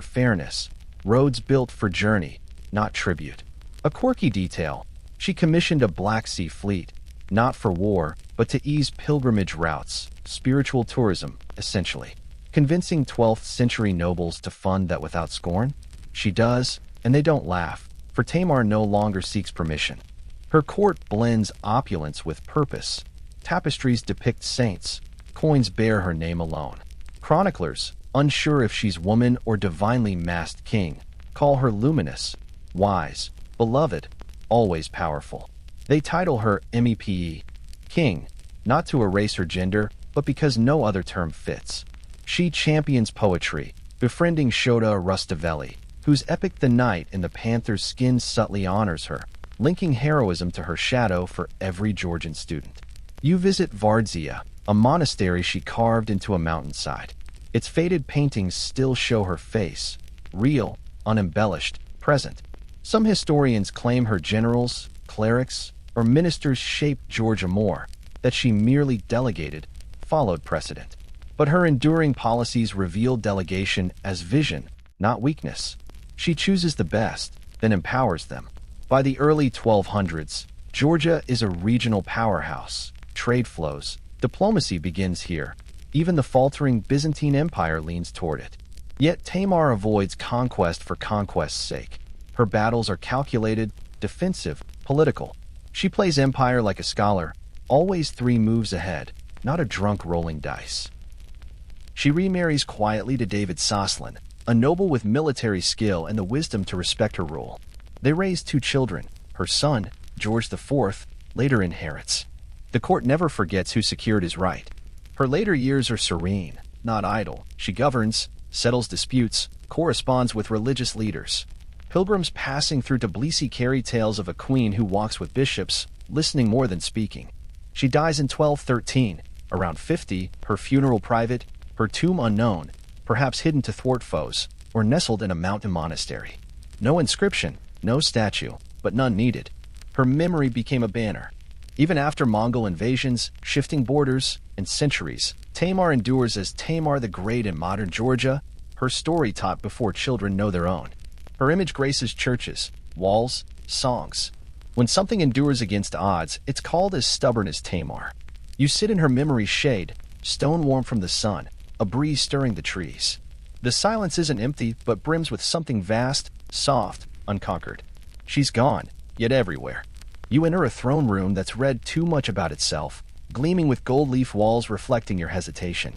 fairness, roads built for journey, not tribute. A quirky detail, she commissioned a Black Sea fleet, not for war, but to ease pilgrimage routes, spiritual tourism, essentially. Convincing 12th century nobles to fund that without scorn? She does, and they don't laugh, for Tamar no longer seeks permission. Her court blends opulence with purpose. Tapestries depict saints, coins bear her name alone. Chroniclers, unsure if she's woman or divinely masked king, call her luminous, wise, beloved, always powerful. They title her MEPE, king, not to erase her gender, but because no other term fits. She champions poetry, befriending Shota Rustavelli, whose epic The Night in the Panther's Skin subtly honors her, linking heroism to her shadow for every Georgian student. You visit Vardzia, a monastery she carved into a mountainside. Its faded paintings still show her face, real, unembellished, present. Some historians claim her generals, clerics, or ministers shaped Georgia more, that she merely delegated, followed precedent. But her enduring policies reveal delegation as vision, not weakness. She chooses the best, then empowers them. By the early 1200s, Georgia is a regional powerhouse. Trade flows, diplomacy begins here. Even the faltering Byzantine Empire leans toward it. Yet Tamar avoids conquest for conquest's sake. Her battles are calculated, defensive, political. She plays empire like a scholar, always 3 moves ahead, not a drunk rolling dice. She remarries quietly to David Soslan, a noble with military skill and the wisdom to respect her rule. They raise 2 children. Her son, George IV, later inherits. The court never forgets who secured his right. Her later years are serene, not idle. She governs, settles disputes, corresponds with religious leaders. Pilgrims passing through Tbilisi carry tales of a queen who walks with bishops, listening more than speaking. She dies in 1213, around 50, her funeral private, her tomb unknown, perhaps hidden to thwart foes, or nestled in a mountain monastery. No inscription, no statue, but none needed. Her memory became a banner. Even after Mongol invasions, shifting borders, and centuries, Tamar endures as Tamar the Great in modern Georgia, her story taught before children know their own. Her image graces churches, walls, songs. When something endures against odds, it's called as stubborn as Tamar. You sit in her memory's shade, stone warm from the sun, a breeze stirring the trees. The silence isn't empty, but brims with something vast, soft, unconquered. She's gone, yet everywhere. You enter a throne room that's read too much about itself, gleaming with gold leaf walls reflecting your hesitation.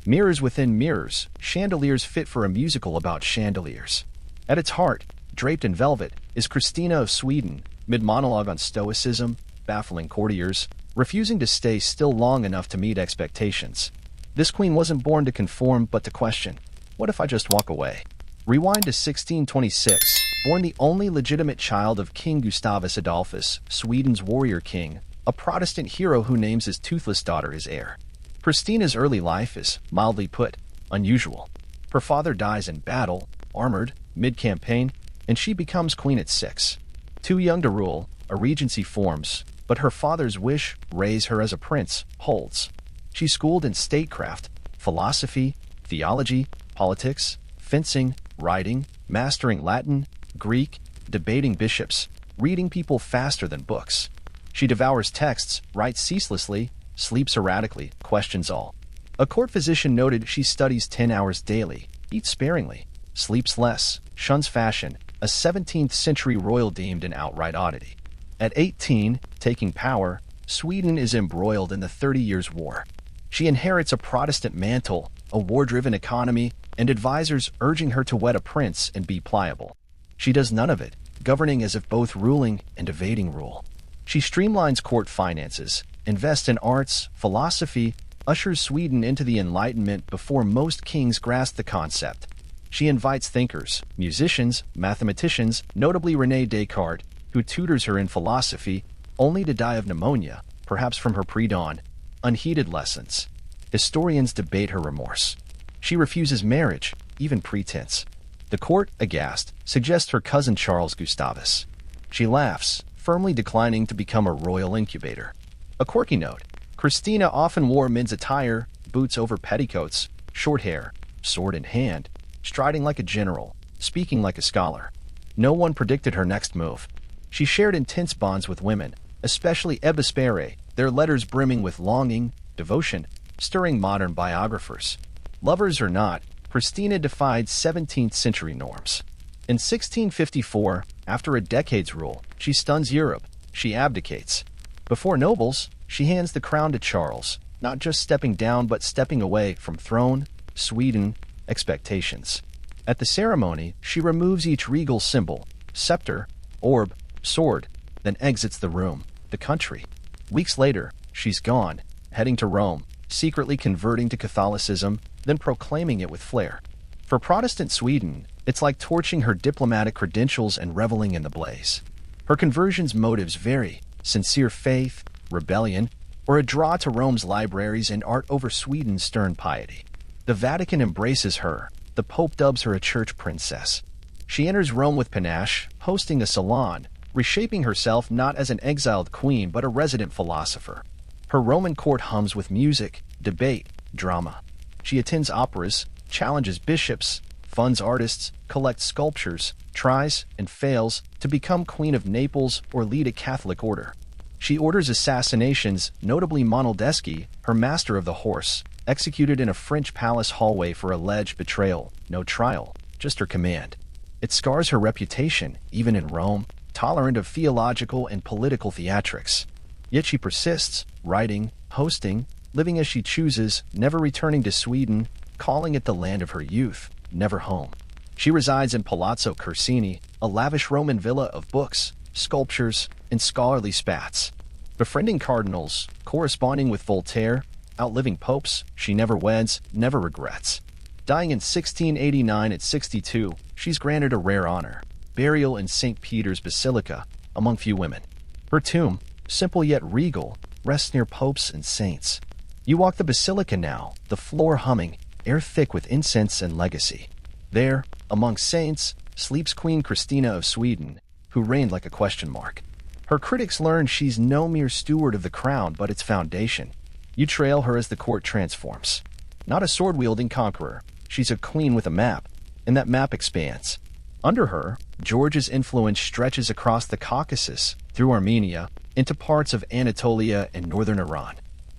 Mirrors within mirrors, chandeliers fit for a musical about chandeliers. At its heart, draped in velvet, is Christina of Sweden, mid-monologue on stoicism, baffling courtiers, refusing to stay still long enough to meet expectations. This queen wasn't born to conform but to question. What if I just walk away? Rewind to 1626, born the only legitimate child of King Gustavus Adolphus, Sweden's warrior king, a Protestant hero who names his toothless daughter his heir. Christina's early life is, mildly put, unusual. Her father dies in battle, armored, mid-campaign, and she becomes queen at 6. Too young to rule, a regency forms, but her father's wish, raise her as a prince, holds. She's schooled in statecraft, philosophy, theology, politics, fencing, writing, mastering Latin, Greek, debating bishops, reading people faster than books. She devours texts, writes ceaselessly, sleeps erratically, questions all. A court physician noted she studies 10 hours daily, eats sparingly, sleeps less, shuns fashion, a 17th century royal deemed an outright oddity. At 18, taking power, Sweden is embroiled in the 30 Years' War. She inherits a Protestant mantle, a war-driven economy, and advisors urging her to wed a prince and be pliable. She does none of it, governing as if both ruling and evading rule. She streamlines court finances, invests in arts, philosophy, ushers Sweden into the Enlightenment before most kings grasp the concept. She invites thinkers, musicians, mathematicians, notably René Descartes, who tutors her in philosophy, only to die of pneumonia, perhaps from her pre-dawn, unheeded lessons. Historians debate her remorse. She refuses marriage, even pretense. The court, aghast, suggests her cousin Charles Gustavus. She laughs, firmly declining to become a royal incubator. A quirky note, Christina often wore men's attire, boots over petticoats, short hair, sword in hand, striding like a general, speaking like a scholar. No one predicted her next move. She shared intense bonds with women, especially Ebespere, their letters brimming with longing, devotion, stirring modern biographers. Lovers or not, Christina defied 17th century norms. In 1654, after a decade's rule, she stuns Europe. She abdicates. Before nobles, she hands the crown to Charles, not just stepping down but stepping away from throne, Sweden, expectations. At the ceremony, she removes each regal symbol, scepter, orb, sword, then exits the room, the country. Weeks later, she's gone, heading to Rome, secretly converting to Catholicism, then proclaiming it with flair. For Protestant Sweden, it's like torching her diplomatic credentials and reveling in the blaze. Her conversion's motives vary: sincere faith, rebellion, or a draw to Rome's libraries and art over Sweden's stern piety. The Vatican embraces her. The Pope dubs her a church princess. She enters Rome with panache, hosting a salon, reshaping herself not as an exiled queen but a resident philosopher. Her Roman court hums with music, debate, drama. She attends operas, challenges bishops, funds artists, collects sculptures, tries, and fails to become Queen of Naples or lead a Catholic order. She orders assassinations, notably Monaldeschi, her master of the horse, executed in a French palace hallway for alleged betrayal. No trial, just her command. It scars her reputation, even in Rome, tolerant of theological and political theatrics. Yet she persists, writing, hosting, living as she chooses, never returning to Sweden, calling it the land of her youth, never home. She resides in Palazzo Corsini, a lavish Roman villa of books, sculptures, and scholarly spats. Befriending cardinals, corresponding with Voltaire, outliving popes, she never weds, never regrets. Dying in 1689 at 62, she's granted a rare honor. burial in St. Peter's Basilica, among few women. Her tomb, simple yet regal, rests near popes and saints. You walk the basilica now, the floor humming, air thick with incense and legacy. There, among saints, sleeps Queen Christina of Sweden, who reigned like a question mark. Her critics learn she's no mere steward of the crown but its foundation. You trail her as the court transforms. Not a sword-wielding conqueror, she's a queen with a map, and that map expands. Under her, Georgia's influence stretches across the Caucasus, through Armenia, into parts of Anatolia and northern Iran.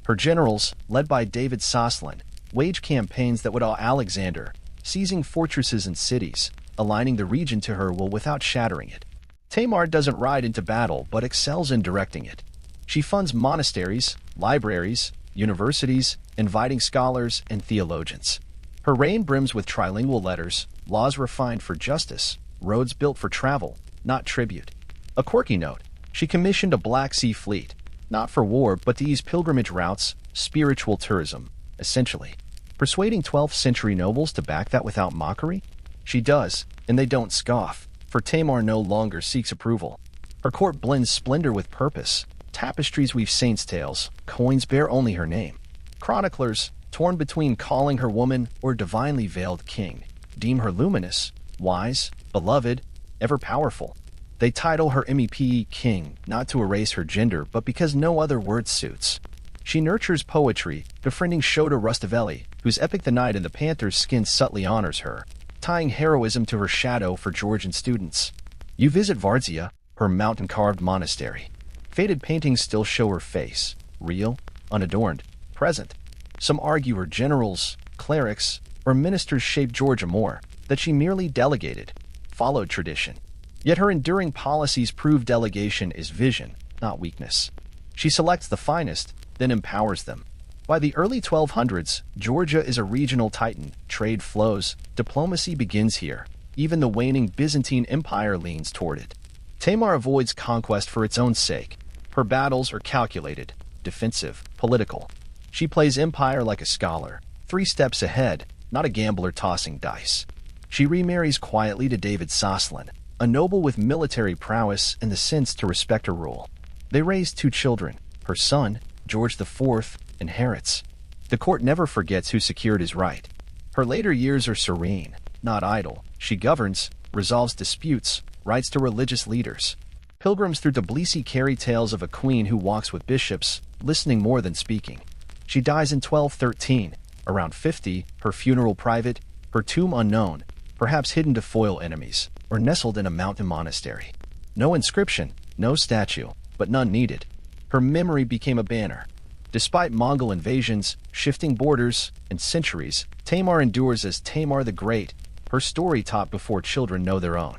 Her generals, led by David Saslan, wage campaigns that would awe Alexander, seizing fortresses and cities, aligning the region to her will without shattering it. Tamar doesn't ride into battle, but excels in directing it. She funds monasteries, libraries, universities, inviting scholars and theologians. Her reign brims with trilingual letters, laws refined for justice, roads built for travel, not tribute. A quirky note, she commissioned a Black Sea fleet, not for war but to ease pilgrimage routes, spiritual tourism, essentially. Persuading 12th century nobles to back that without mockery? She does, and they don't scoff, for Tamar no longer seeks approval. Her court blends splendor with purpose. Tapestries weave saints' tales, coins bear only her name. Chroniclers, torn between calling her woman or divinely veiled king, deem her luminous, wise, beloved, ever powerful. They title her MEP king, not to erase her gender, but because no other word suits. She nurtures poetry, befriending Shota Rustavelli, whose epic The Knight in the Panther's Skin subtly honors her, tying heroism to her shadow for Georgian students. You visit Vardzia, her mountain-carved monastery. Faded paintings still show her face, real, unadorned, present. Some argue her generals, clerics, or ministers shaped Georgia more, that she merely delegated, followed tradition. Yet her enduring policies prove delegation is vision, not weakness. She selects the finest, then empowers them. By the early 1200s, Georgia is a regional titan. Trade flows, diplomacy begins here. Even the waning Byzantine Empire leans toward it. Tamar avoids conquest for its own sake. Her battles are calculated, defensive, political. She plays empire like a scholar, 3 steps ahead, not a gambler tossing dice. She remarries quietly to David Saslan, a noble with military prowess and the sense to respect her rule. They raise 2 children. Her son, George IV, inherits. The court never forgets who secured his right. Her later years are serene, not idle. She governs, resolves disputes, writes to religious leaders. Pilgrims through Tbilisi carry tales of a queen who walks with bishops, listening more than speaking. She dies in 1213, around 50, her funeral private, her tomb unknown, perhaps hidden to foil enemies, or nestled in a mountain monastery. No inscription, no statue, but none needed. Her memory became a banner. Despite Mongol invasions, shifting borders, and centuries, Tamar endures as Tamar the Great, her story taught before children know their own.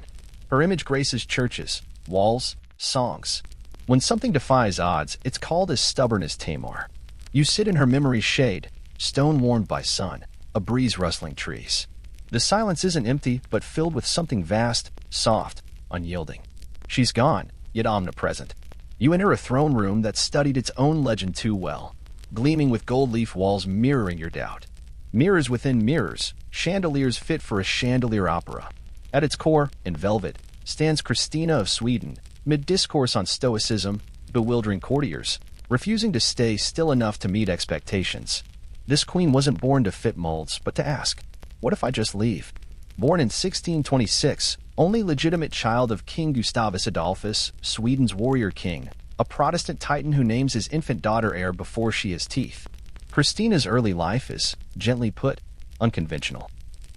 Her image graces churches, walls, songs. When something defies odds, it's called as stubborn as Tamar. You sit in her memory's shade, stone warmed by sun, a breeze rustling trees. The silence isn't empty, but filled with something vast, soft, unyielding. She's gone, yet omnipresent. You enter a throne room that studied its own legend too well, gleaming with gold leaf walls mirroring your doubt. Mirrors within mirrors, chandeliers fit for a chandelier opera. At its core, in velvet, stands Christina of Sweden, mid-discourse on stoicism, bewildering courtiers, refusing to stay still enough to meet expectations. This queen wasn't born to fit molds, but to ask, what if I just leave? Born in 1626, only legitimate child of King Gustavus Adolphus, Sweden's warrior king, a Protestant titan who names his infant daughter heir before she has teeth. Christina's early life is, gently put, unconventional.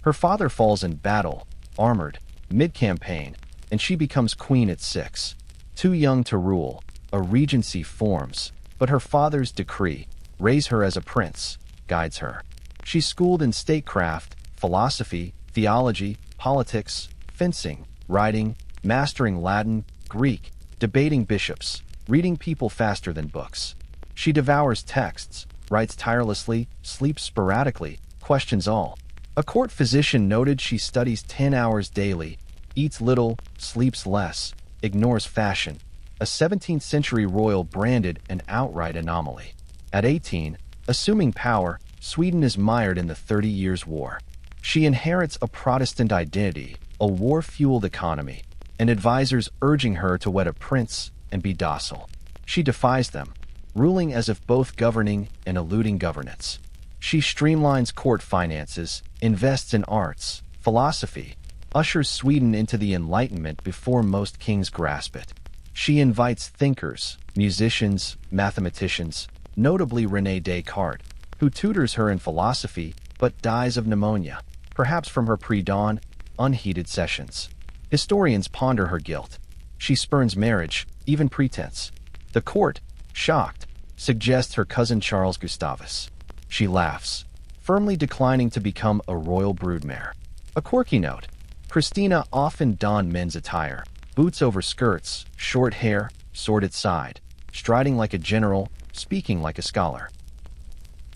Her father falls in battle, armored, mid-campaign, and she becomes queen at 6. Too young to rule, a regency forms, but her father's decree, raise her as a prince, guides her. She's schooled in statecraft, philosophy, theology, politics, fencing, writing, mastering Latin, Greek, debating bishops, reading people faster than books. She devours texts, writes tirelessly, sleeps sporadically, questions all. A court physician noted she studies 10 hours daily, eats little, sleeps less, ignores fashion. A 17th century royal branded an outright anomaly. At 18, assuming power, Sweden is mired in the 30 Years' War. She inherits a Protestant identity, a war-fueled economy, and advisors urging her to wed a prince and be docile. She defies them, ruling as if both governing and eluding governance. She streamlines court finances, invests in arts, philosophy, ushers Sweden into the Enlightenment before most kings grasp it. She invites thinkers, musicians, mathematicians, notably René Descartes, who tutors her in philosophy but dies of pneumonia, perhaps from her pre-dawn, unheated sessions. Historians ponder her guilt. She spurns marriage, even pretense. The court, shocked, suggests her cousin Charles Gustavus. She laughs, firmly declining to become a royal broodmare. A quirky note: Christina often donned men's attire, boots over skirts, short hair, sword at side, striding like a general, speaking like a scholar.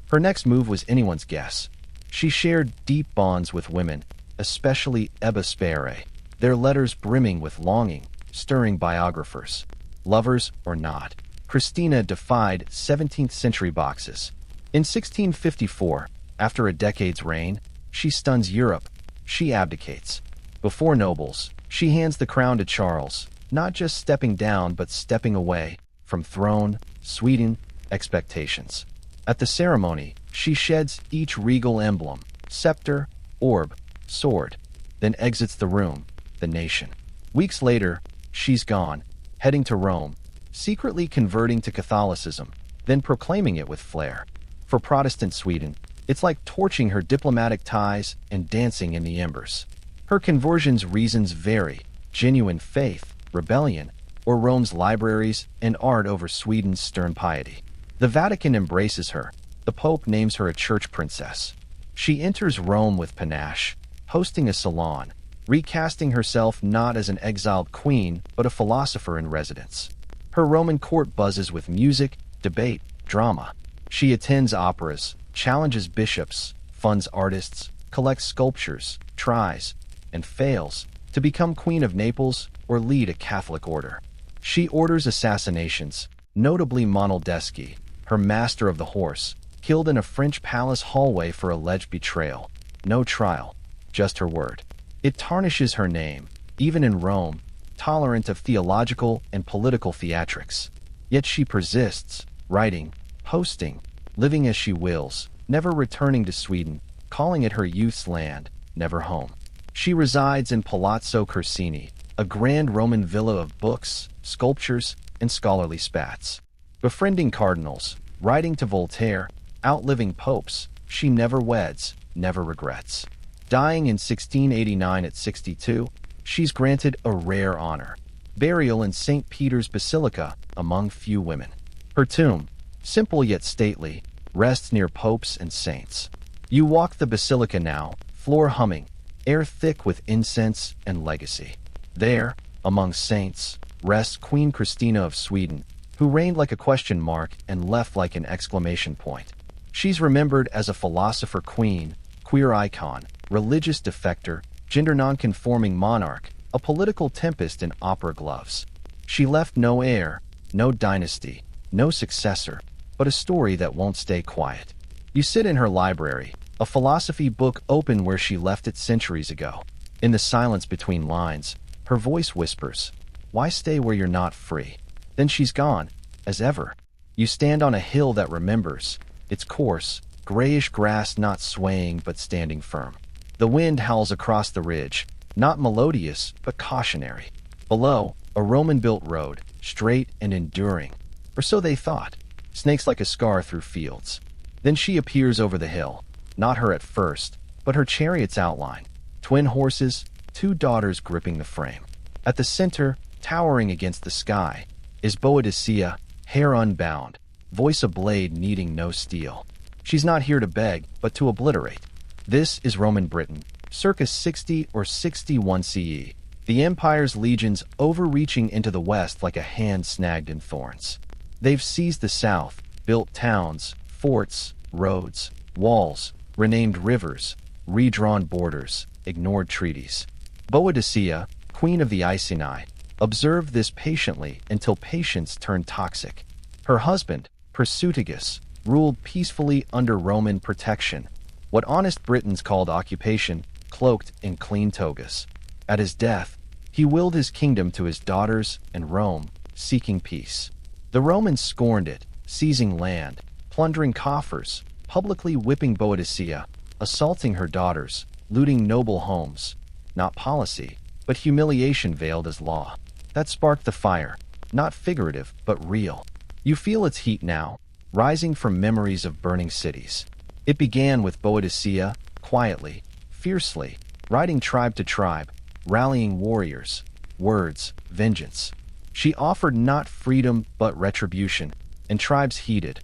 Her next move was anyone's guess. She shared deep bonds with women, especially Ebba Spare, their letters brimming with longing, stirring biographers. Lovers or not, Christina defied 17th-century boxes. In 1654, after a decade's reign, she stuns Europe. She abdicates. Before nobles, she hands the crown to Charles, not just stepping down but stepping away from throne, Sweden, expectations. At the ceremony, she sheds each regal emblem, scepter, orb, sword, then exits the room, the nation. Weeks later, she's gone, heading to Rome, secretly converting to Catholicism, then proclaiming it with flair. For Protestant Sweden, it's like torching her diplomatic ties and dancing in the embers. Her conversion's reasons vary: genuine faith, rebellion, or Rome's libraries and art over Sweden's stern piety. The Vatican embraces her. The Pope names her a church princess. She enters Rome with panache, hosting a salon, recasting herself not as an exiled queen but a philosopher in residence. Her Roman court buzzes with music, debate, drama. She attends operas, challenges bishops, funds artists, collects sculptures, tries, and fails to become Queen of Naples or lead a Catholic order. She orders assassinations, notably Monaldeschi, her master of the horse, killed in a French palace hallway for alleged betrayal. No trial, just her word. It tarnishes her name, even in Rome, tolerant of theological and political theatrics. Yet she persists, writing, posting, living as she wills, never returning to Sweden, calling it her youth's land, never home. She resides in Palazzo Corsini, a grand Roman villa of books, sculptures, and scholarly spats. Befriending cardinals, writing to Voltaire, outliving popes, she never weds, never regrets. Dying in 1689 at 62, she's granted a rare honor: burial in St. Peter's Basilica among few women. Her tomb, simple yet stately, rests near popes and saints. You walk the basilica now, floor humming, air thick with incense and legacy. There, among saints, rests Queen Christina of Sweden, who reigned like a question mark and left like an exclamation point. She's remembered as a philosopher queen, queer icon, religious defector, gender non-conforming monarch, a political tempest in opera gloves. She left no heir, no dynasty, no successor, but a story that won't stay quiet. You sit in her library, a philosophy book open where she left it centuries ago. In the silence between lines, her voice whispers, "Why stay where you're not free?" Then she's gone, as ever. You stand on a hill that remembers, its coarse, grayish grass not swaying but standing firm. The wind howls across the ridge, not melodious but cautionary. Below, a Roman-built road, straight and enduring, or so they thought, snakes like a scar through fields. Then she appears over the hill, not her at first, but her chariot's outline, twin horses, two daughters gripping the frame. At the center, towering against the sky, is Boadicea, hair unbound, voice a blade needing no steel. She's not here to beg, but to obliterate. This is Roman Britain, circa 60 or 61 CE. The empire's legions overreaching into the west like a hand snagged in thorns. They've seized the south, built towns, forts, roads, walls, renamed rivers, redrawn borders, ignored treaties. Boadicea, queen of the Iceni, observed this patiently until patience turned toxic. Her husband, Persutigus, ruled peacefully under Roman protection, what honest Britons called occupation, cloaked in clean togas. At his death, He willed his kingdom to his daughters and Rome, seeking peace. The Romans scorned it, seizing land, plundering coffers, publicly whipping Boadicea, assaulting her daughters, looting noble homes. Not policy, but humiliation veiled as law. That sparked the fire, not figurative, but real. You feel its heat now, rising from memories of burning cities. It began with Boadicea, quietly, fiercely, riding tribe to tribe, rallying warriors, words, vengeance. She offered not freedom but retribution, and tribes heeded.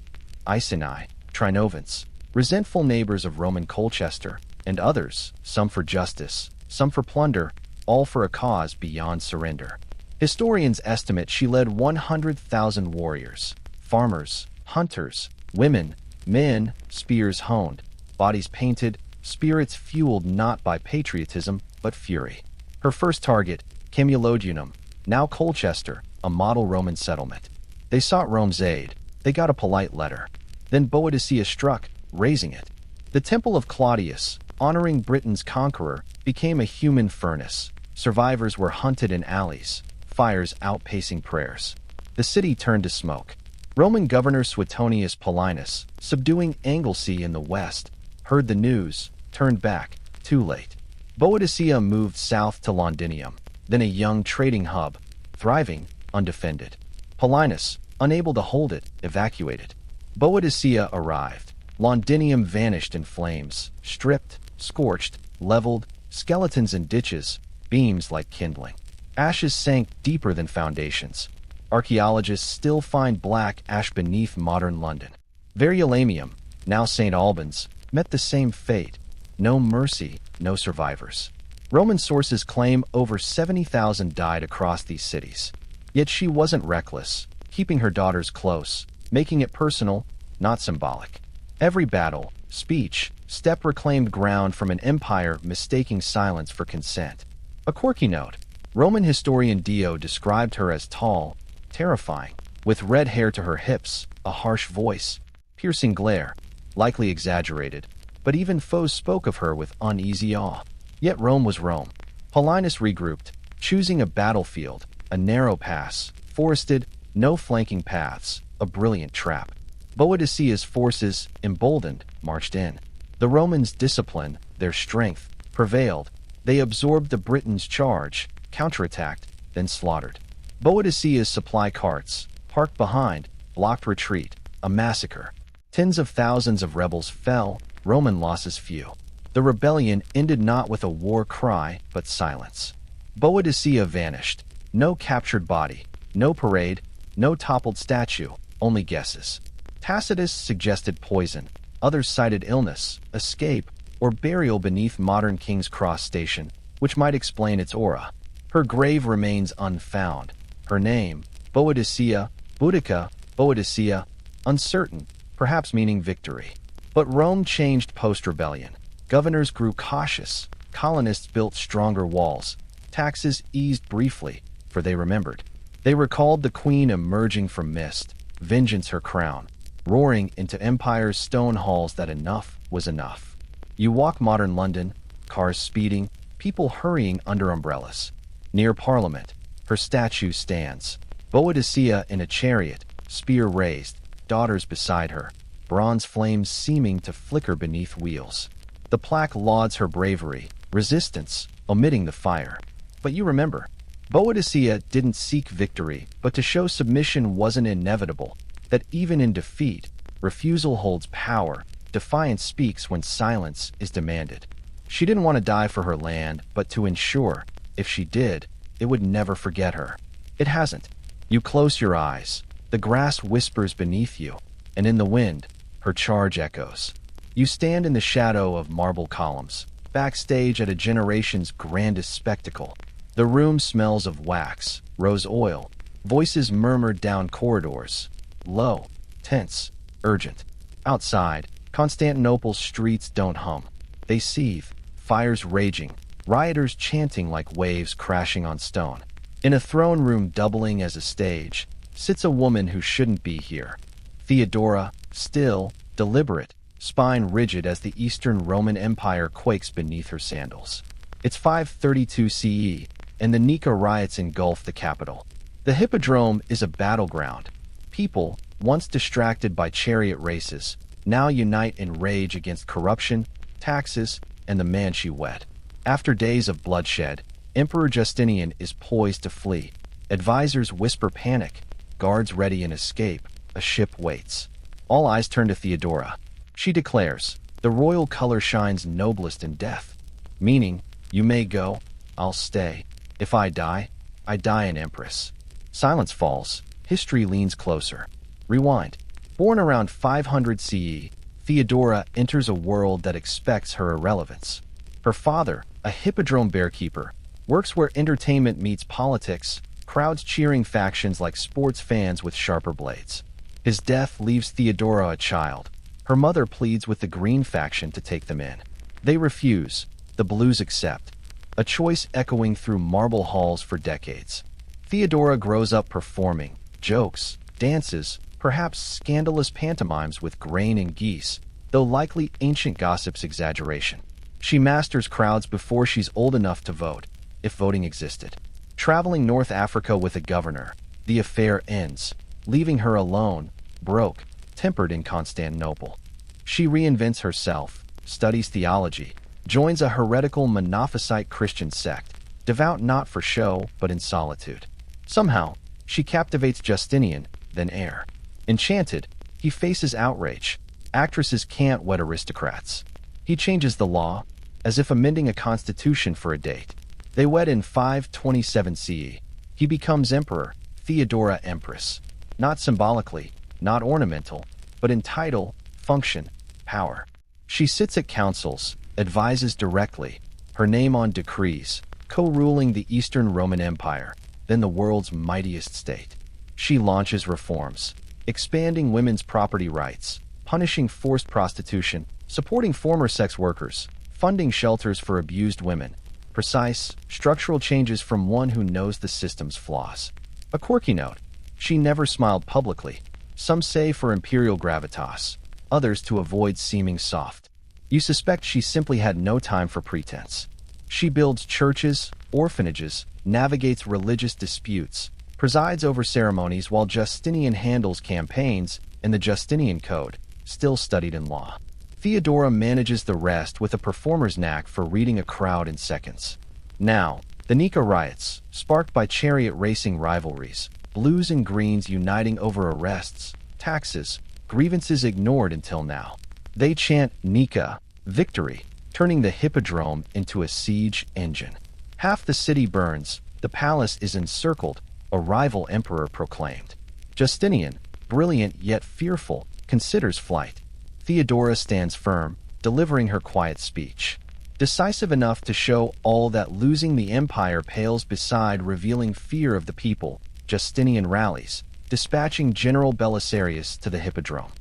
Iceni, Trinovants, resentful neighbors of Roman Colchester, and others, some for justice, some for plunder, all for a cause beyond surrender. Historians estimate she led 100,000 warriors, farmers, hunters, women, men, spears honed, bodies painted, spirits fueled not by patriotism but fury. Her first target, Camulodunum, now Colchester, a model Roman settlement. They sought Rome's aid. They got a polite letter. Then Boadicea struck, razing it. The Temple of Claudius, honoring Britain's conqueror, became a human furnace. Survivors were hunted in alleys, fires outpacing prayers. The city turned to smoke. Roman governor Suetonius Paulinus, subduing Anglesey in the west, heard the news, turned back, too late. Boadicea moved south to Londinium, then a young trading hub, thriving, undefended. Paulinus, unable to hold it, evacuated. Boadicea arrived. Londinium vanished in flames, stripped, scorched, leveled, skeletons in ditches, beams like kindling. Ashes sank deeper than foundations. Archaeologists still find black ash beneath modern London. Verulamium, now St. Albans, met the same fate. No mercy, no survivors. Roman sources claim over 70,000 died across these cities. Yet she wasn't reckless, keeping her daughters close, making it personal, not symbolic. Every battle, speech, step reclaimed ground from an empire mistaking silence for consent. A quirky note, Roman historian Dio described her as tall, terrifying, with red hair to her hips, a harsh voice, piercing glare, likely exaggerated, but even foes spoke of her with uneasy awe. Yet Rome was Rome. Paulinus regrouped, choosing a battlefield, a narrow pass, forested, no flanking paths, a brilliant trap. Boadicea's forces, emboldened, marched in. The Romans' discipline, their strength, prevailed. They absorbed the Britons' charge, counterattacked, then slaughtered. Boadicea's supply carts, parked behind, blocked retreat, a massacre. Tens of thousands of rebels fell, Roman losses few. The rebellion ended not with a war cry, but silence. Boadicea vanished. No captured body, no parade, no toppled statue, only guesses. Tacitus suggested poison. Others cited illness, escape, or burial beneath modern King's Cross Station, which might explain its aura. Her grave remains unfound. Her name, Boadicea, Boudica, Boadicea, uncertain, perhaps meaning victory. But Rome changed post-rebellion. Governors grew cautious. Colonists built stronger walls. Taxes eased briefly, for they remembered. They recalled the queen emerging from mist, vengeance her crown, roaring into empire's stone halls that enough was enough. You walk modern London, cars speeding, people hurrying under umbrellas. Near Parliament, her statue stands. Boadicea in a chariot, spear raised, daughters beside her, bronze flames seeming to flicker beneath wheels. The plaque lauds her bravery, resistance, omitting the fire. But you remember, Boadicea didn't seek victory, but to show submission wasn't inevitable, that even in defeat, refusal holds power, defiance speaks when silence is demanded. She didn't want to die for her land, but to ensure, if she did, it would never forget her. It hasn't. You close your eyes, the grass whispers beneath you, and in the wind, her charge echoes. You stand in the shadow of marble columns, backstage at a generation's grandest spectacle. The room smells of wax, rose oil, voices murmured down corridors. Low, tense, urgent. Outside, Constantinople's streets don't hum. They seethe, fires raging, rioters chanting like waves crashing on stone. In a throne room doubling as a stage, sits a woman who shouldn't be here. Theodora, still, deliberate, spine rigid as the Eastern Roman Empire quakes beneath her sandals. It's 532 CE, and the Nika riots engulf the capital. The Hippodrome is a battleground. People, once distracted by chariot races, now unite in rage against corruption, taxes, and the man she wed. After days of bloodshed, Emperor Justinian is poised to flee. Advisors whisper panic, guards ready in escape, a ship waits. All eyes turn to Theodora. She declares, "The royal color shines noblest in death," meaning, "You may go, I'll stay. If I die an empress." Silence falls. History leans closer. Rewind. Born around 500 CE, Theodora enters a world that expects her irrelevance. Her father, a hippodrome bearkeeper, works where entertainment meets politics, crowds cheering factions like sports fans with sharper blades. His death leaves Theodora a child. Her mother pleads with the green faction to take them in. They refuse. The blues accept. A choice echoing through marble halls for decades. Theodora grows up performing jokes, dances, perhaps scandalous pantomimes with grain and geese, though likely ancient gossip's exaggeration. She masters crowds before she's old enough to vote, if voting existed. Traveling North Africa with a governor, the affair ends, leaving her alone, broke, tempered in Constantinople. She reinvents herself, studies theology, joins a heretical Monophysite Christian sect, devout not for show but in solitude. Somehow, she captivates Justinian, then heir. Enchanted, he faces outrage. Actresses can't wed aristocrats. He changes the law, as if amending a constitution for a date. They wed in 527 CE. He becomes emperor, Theodora empress. Not symbolically, not ornamental, but in title, function, power. She sits at councils, advises directly, her name on decrees, co-ruling the Eastern Roman Empire, then the world's mightiest state. She launches reforms, expanding women's property rights, punishing forced prostitution, supporting former sex workers, funding shelters for abused women. Precise, structural changes from one who knows the system's flaws. A quirky note, she never smiled publicly. Some say for imperial gravitas, others to avoid seeming soft. You suspect she simply had no time for pretense. She builds churches, orphanages, navigates religious disputes, presides over ceremonies while Justinian handles campaigns and the Justinian Code, still studied in law. Theodora manages the rest with a performer's knack for reading a crowd in seconds. Now, the Nika riots, sparked by chariot racing rivalries, blues and greens uniting over arrests, taxes, grievances ignored until now. They chant Nika, victory, turning the hippodrome into a siege engine. Half the city burns, the palace is encircled, a rival emperor proclaimed. Justinian, brilliant yet fearful, considers flight. Theodora stands firm, delivering her quiet speech. Decisive enough to show all that losing the empire pales beside revealing fear of the people, Justinian rallies, dispatching General Belisarius to the hippodrome.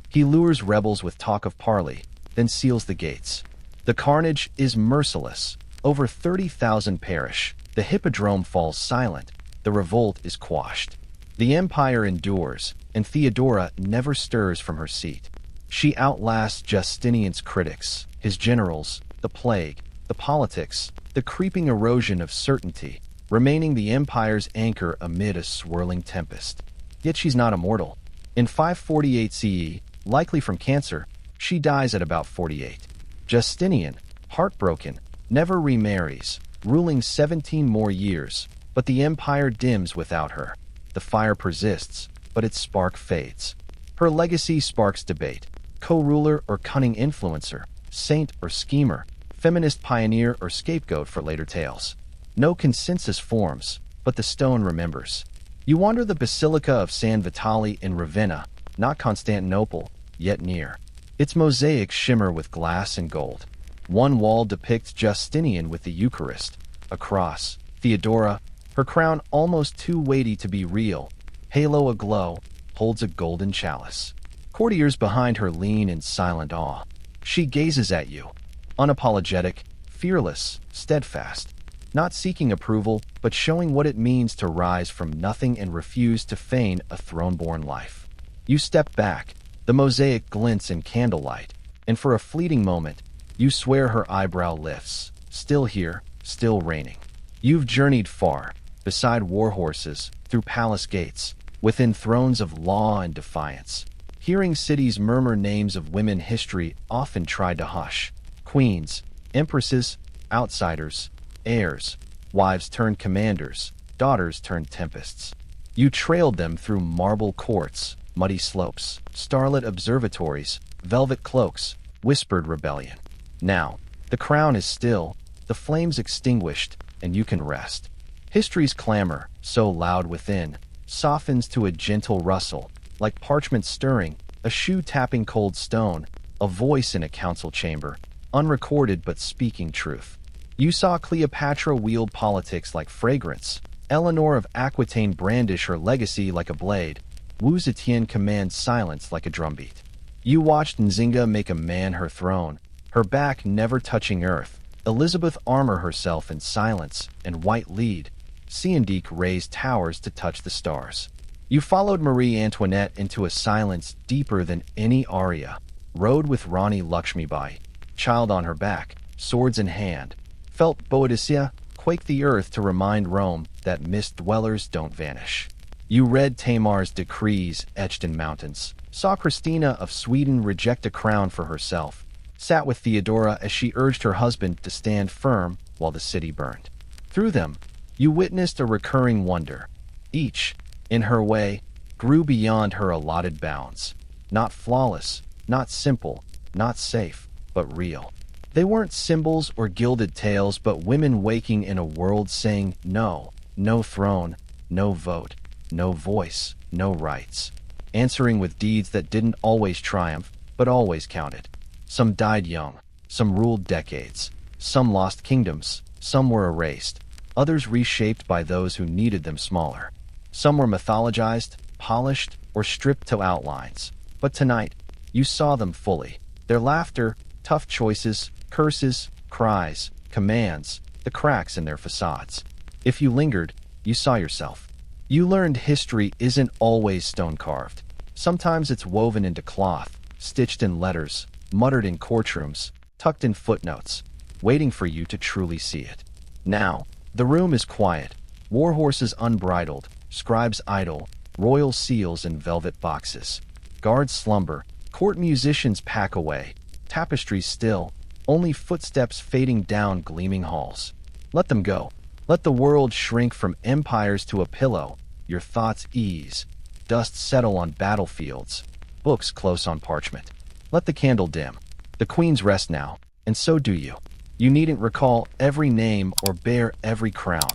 He lures rebels with talk of parley, then seals the gates. The carnage is merciless. Over 30,000 perish. The hippodrome falls silent. The revolt is quashed. The empire endures, and Theodora never stirs from her seat. She outlasts Justinian's critics, his generals, the plague, the politics, the creeping erosion of certainty, remaining the empire's anchor amid a swirling tempest. Yet she's not immortal. In 548 CE, likely from cancer, she dies at about 48. Justinian, heartbroken, never remarries, ruling 17 more years, but the empire dims without her. The fire persists, but its spark fades. Her legacy sparks debate. Co-ruler or cunning influencer, saint or schemer, feminist pioneer or scapegoat for later tales. No consensus forms, but the stone remembers. You wander the Basilica of San Vitale in Ravenna, not Constantinople, yet near. Its mosaics shimmer with glass and gold. One wall depicts Justinian with the Eucharist, a cross, Theodora, her crown almost too weighty to be real, halo aglow, holds a golden chalice. Courtiers behind her lean in silent awe. She gazes at you, unapologetic, fearless, steadfast, not seeking approval, but showing what it means to rise from nothing and refuse to feign a throne-born life. You step back, the mosaic glints in candlelight, and for a fleeting moment, you swear her eyebrow lifts. Still here, still reigning. You've journeyed far, beside war horses, through palace gates, within thrones of law and defiance. Hearing cities murmur names of women history often tried to hush. Queens, empresses, outsiders, heirs, wives turned commanders, daughters turned tempests. You trailed them through marble courts, muddy slopes, starlit observatories, velvet cloaks, whispered rebellion. Now, the crown is still, the flames extinguished, and you can rest. History's clamor, so loud within, softens to a gentle rustle, like parchment stirring, a shoe tapping cold stone, a voice in a council chamber, unrecorded but speaking truth. You saw Cleopatra wield politics like fragrance, Eleanor of Aquitaine brandish her legacy like a blade, Wu Zetian command silence like a drumbeat. You watched Nzinga make a man her throne, her back never touching earth, Elizabeth armor herself in silence and white lead, Siendic raise towers to touch the stars. You followed Marie Antoinette into a silence deeper than any aria, rode with Rani Lakshmibai, child on her back, swords in hand, felt Boadicea quake the earth to remind Rome that mist dwellers don't vanish. You read Tamar's decrees etched in mountains, saw Christina of Sweden reject a crown for herself, sat with Theodora as she urged her husband to stand firm while the city burned. Through them, you witnessed a recurring wonder. Each, in her way, grew beyond her allotted bounds. Not flawless, not simple, not safe, but real. They weren't symbols or gilded tales, but women waking in a world saying no, no throne, no vote, no voice, no rights. Answering with deeds that didn't always triumph, but always counted. Some died young, some ruled decades, some lost kingdoms, some were erased, others reshaped by those who needed them smaller. Some were mythologized, polished, or stripped to outlines. But tonight, you saw them fully. Their laughter, tough choices, curses, cries, commands, the cracks in their facades. If you lingered, you saw yourself. You learned history isn't always stone-carved. Sometimes it's woven into cloth, stitched in letters, muttered in courtrooms, tucked in footnotes, waiting for you to truly see it. Now, the room is quiet, war horses unbridled, scribes idle, royal seals in velvet boxes. Guards slumber, court musicians pack away, tapestries still, only footsteps fading down gleaming halls. Let them go. Let the world shrink from empires to a pillow, your thoughts ease, dust settle on battlefields, books close on parchment. Let the candle dim. The queens rest now, and so do you. You needn't recall every name or bear every crown.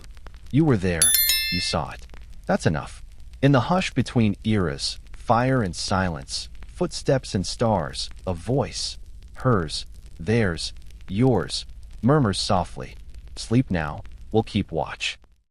You were there, you saw it. That's enough. In the hush between eras, fire and silence, footsteps and stars, a voice, hers, theirs, yours, murmurs softly. Sleep now, we'll keep watch.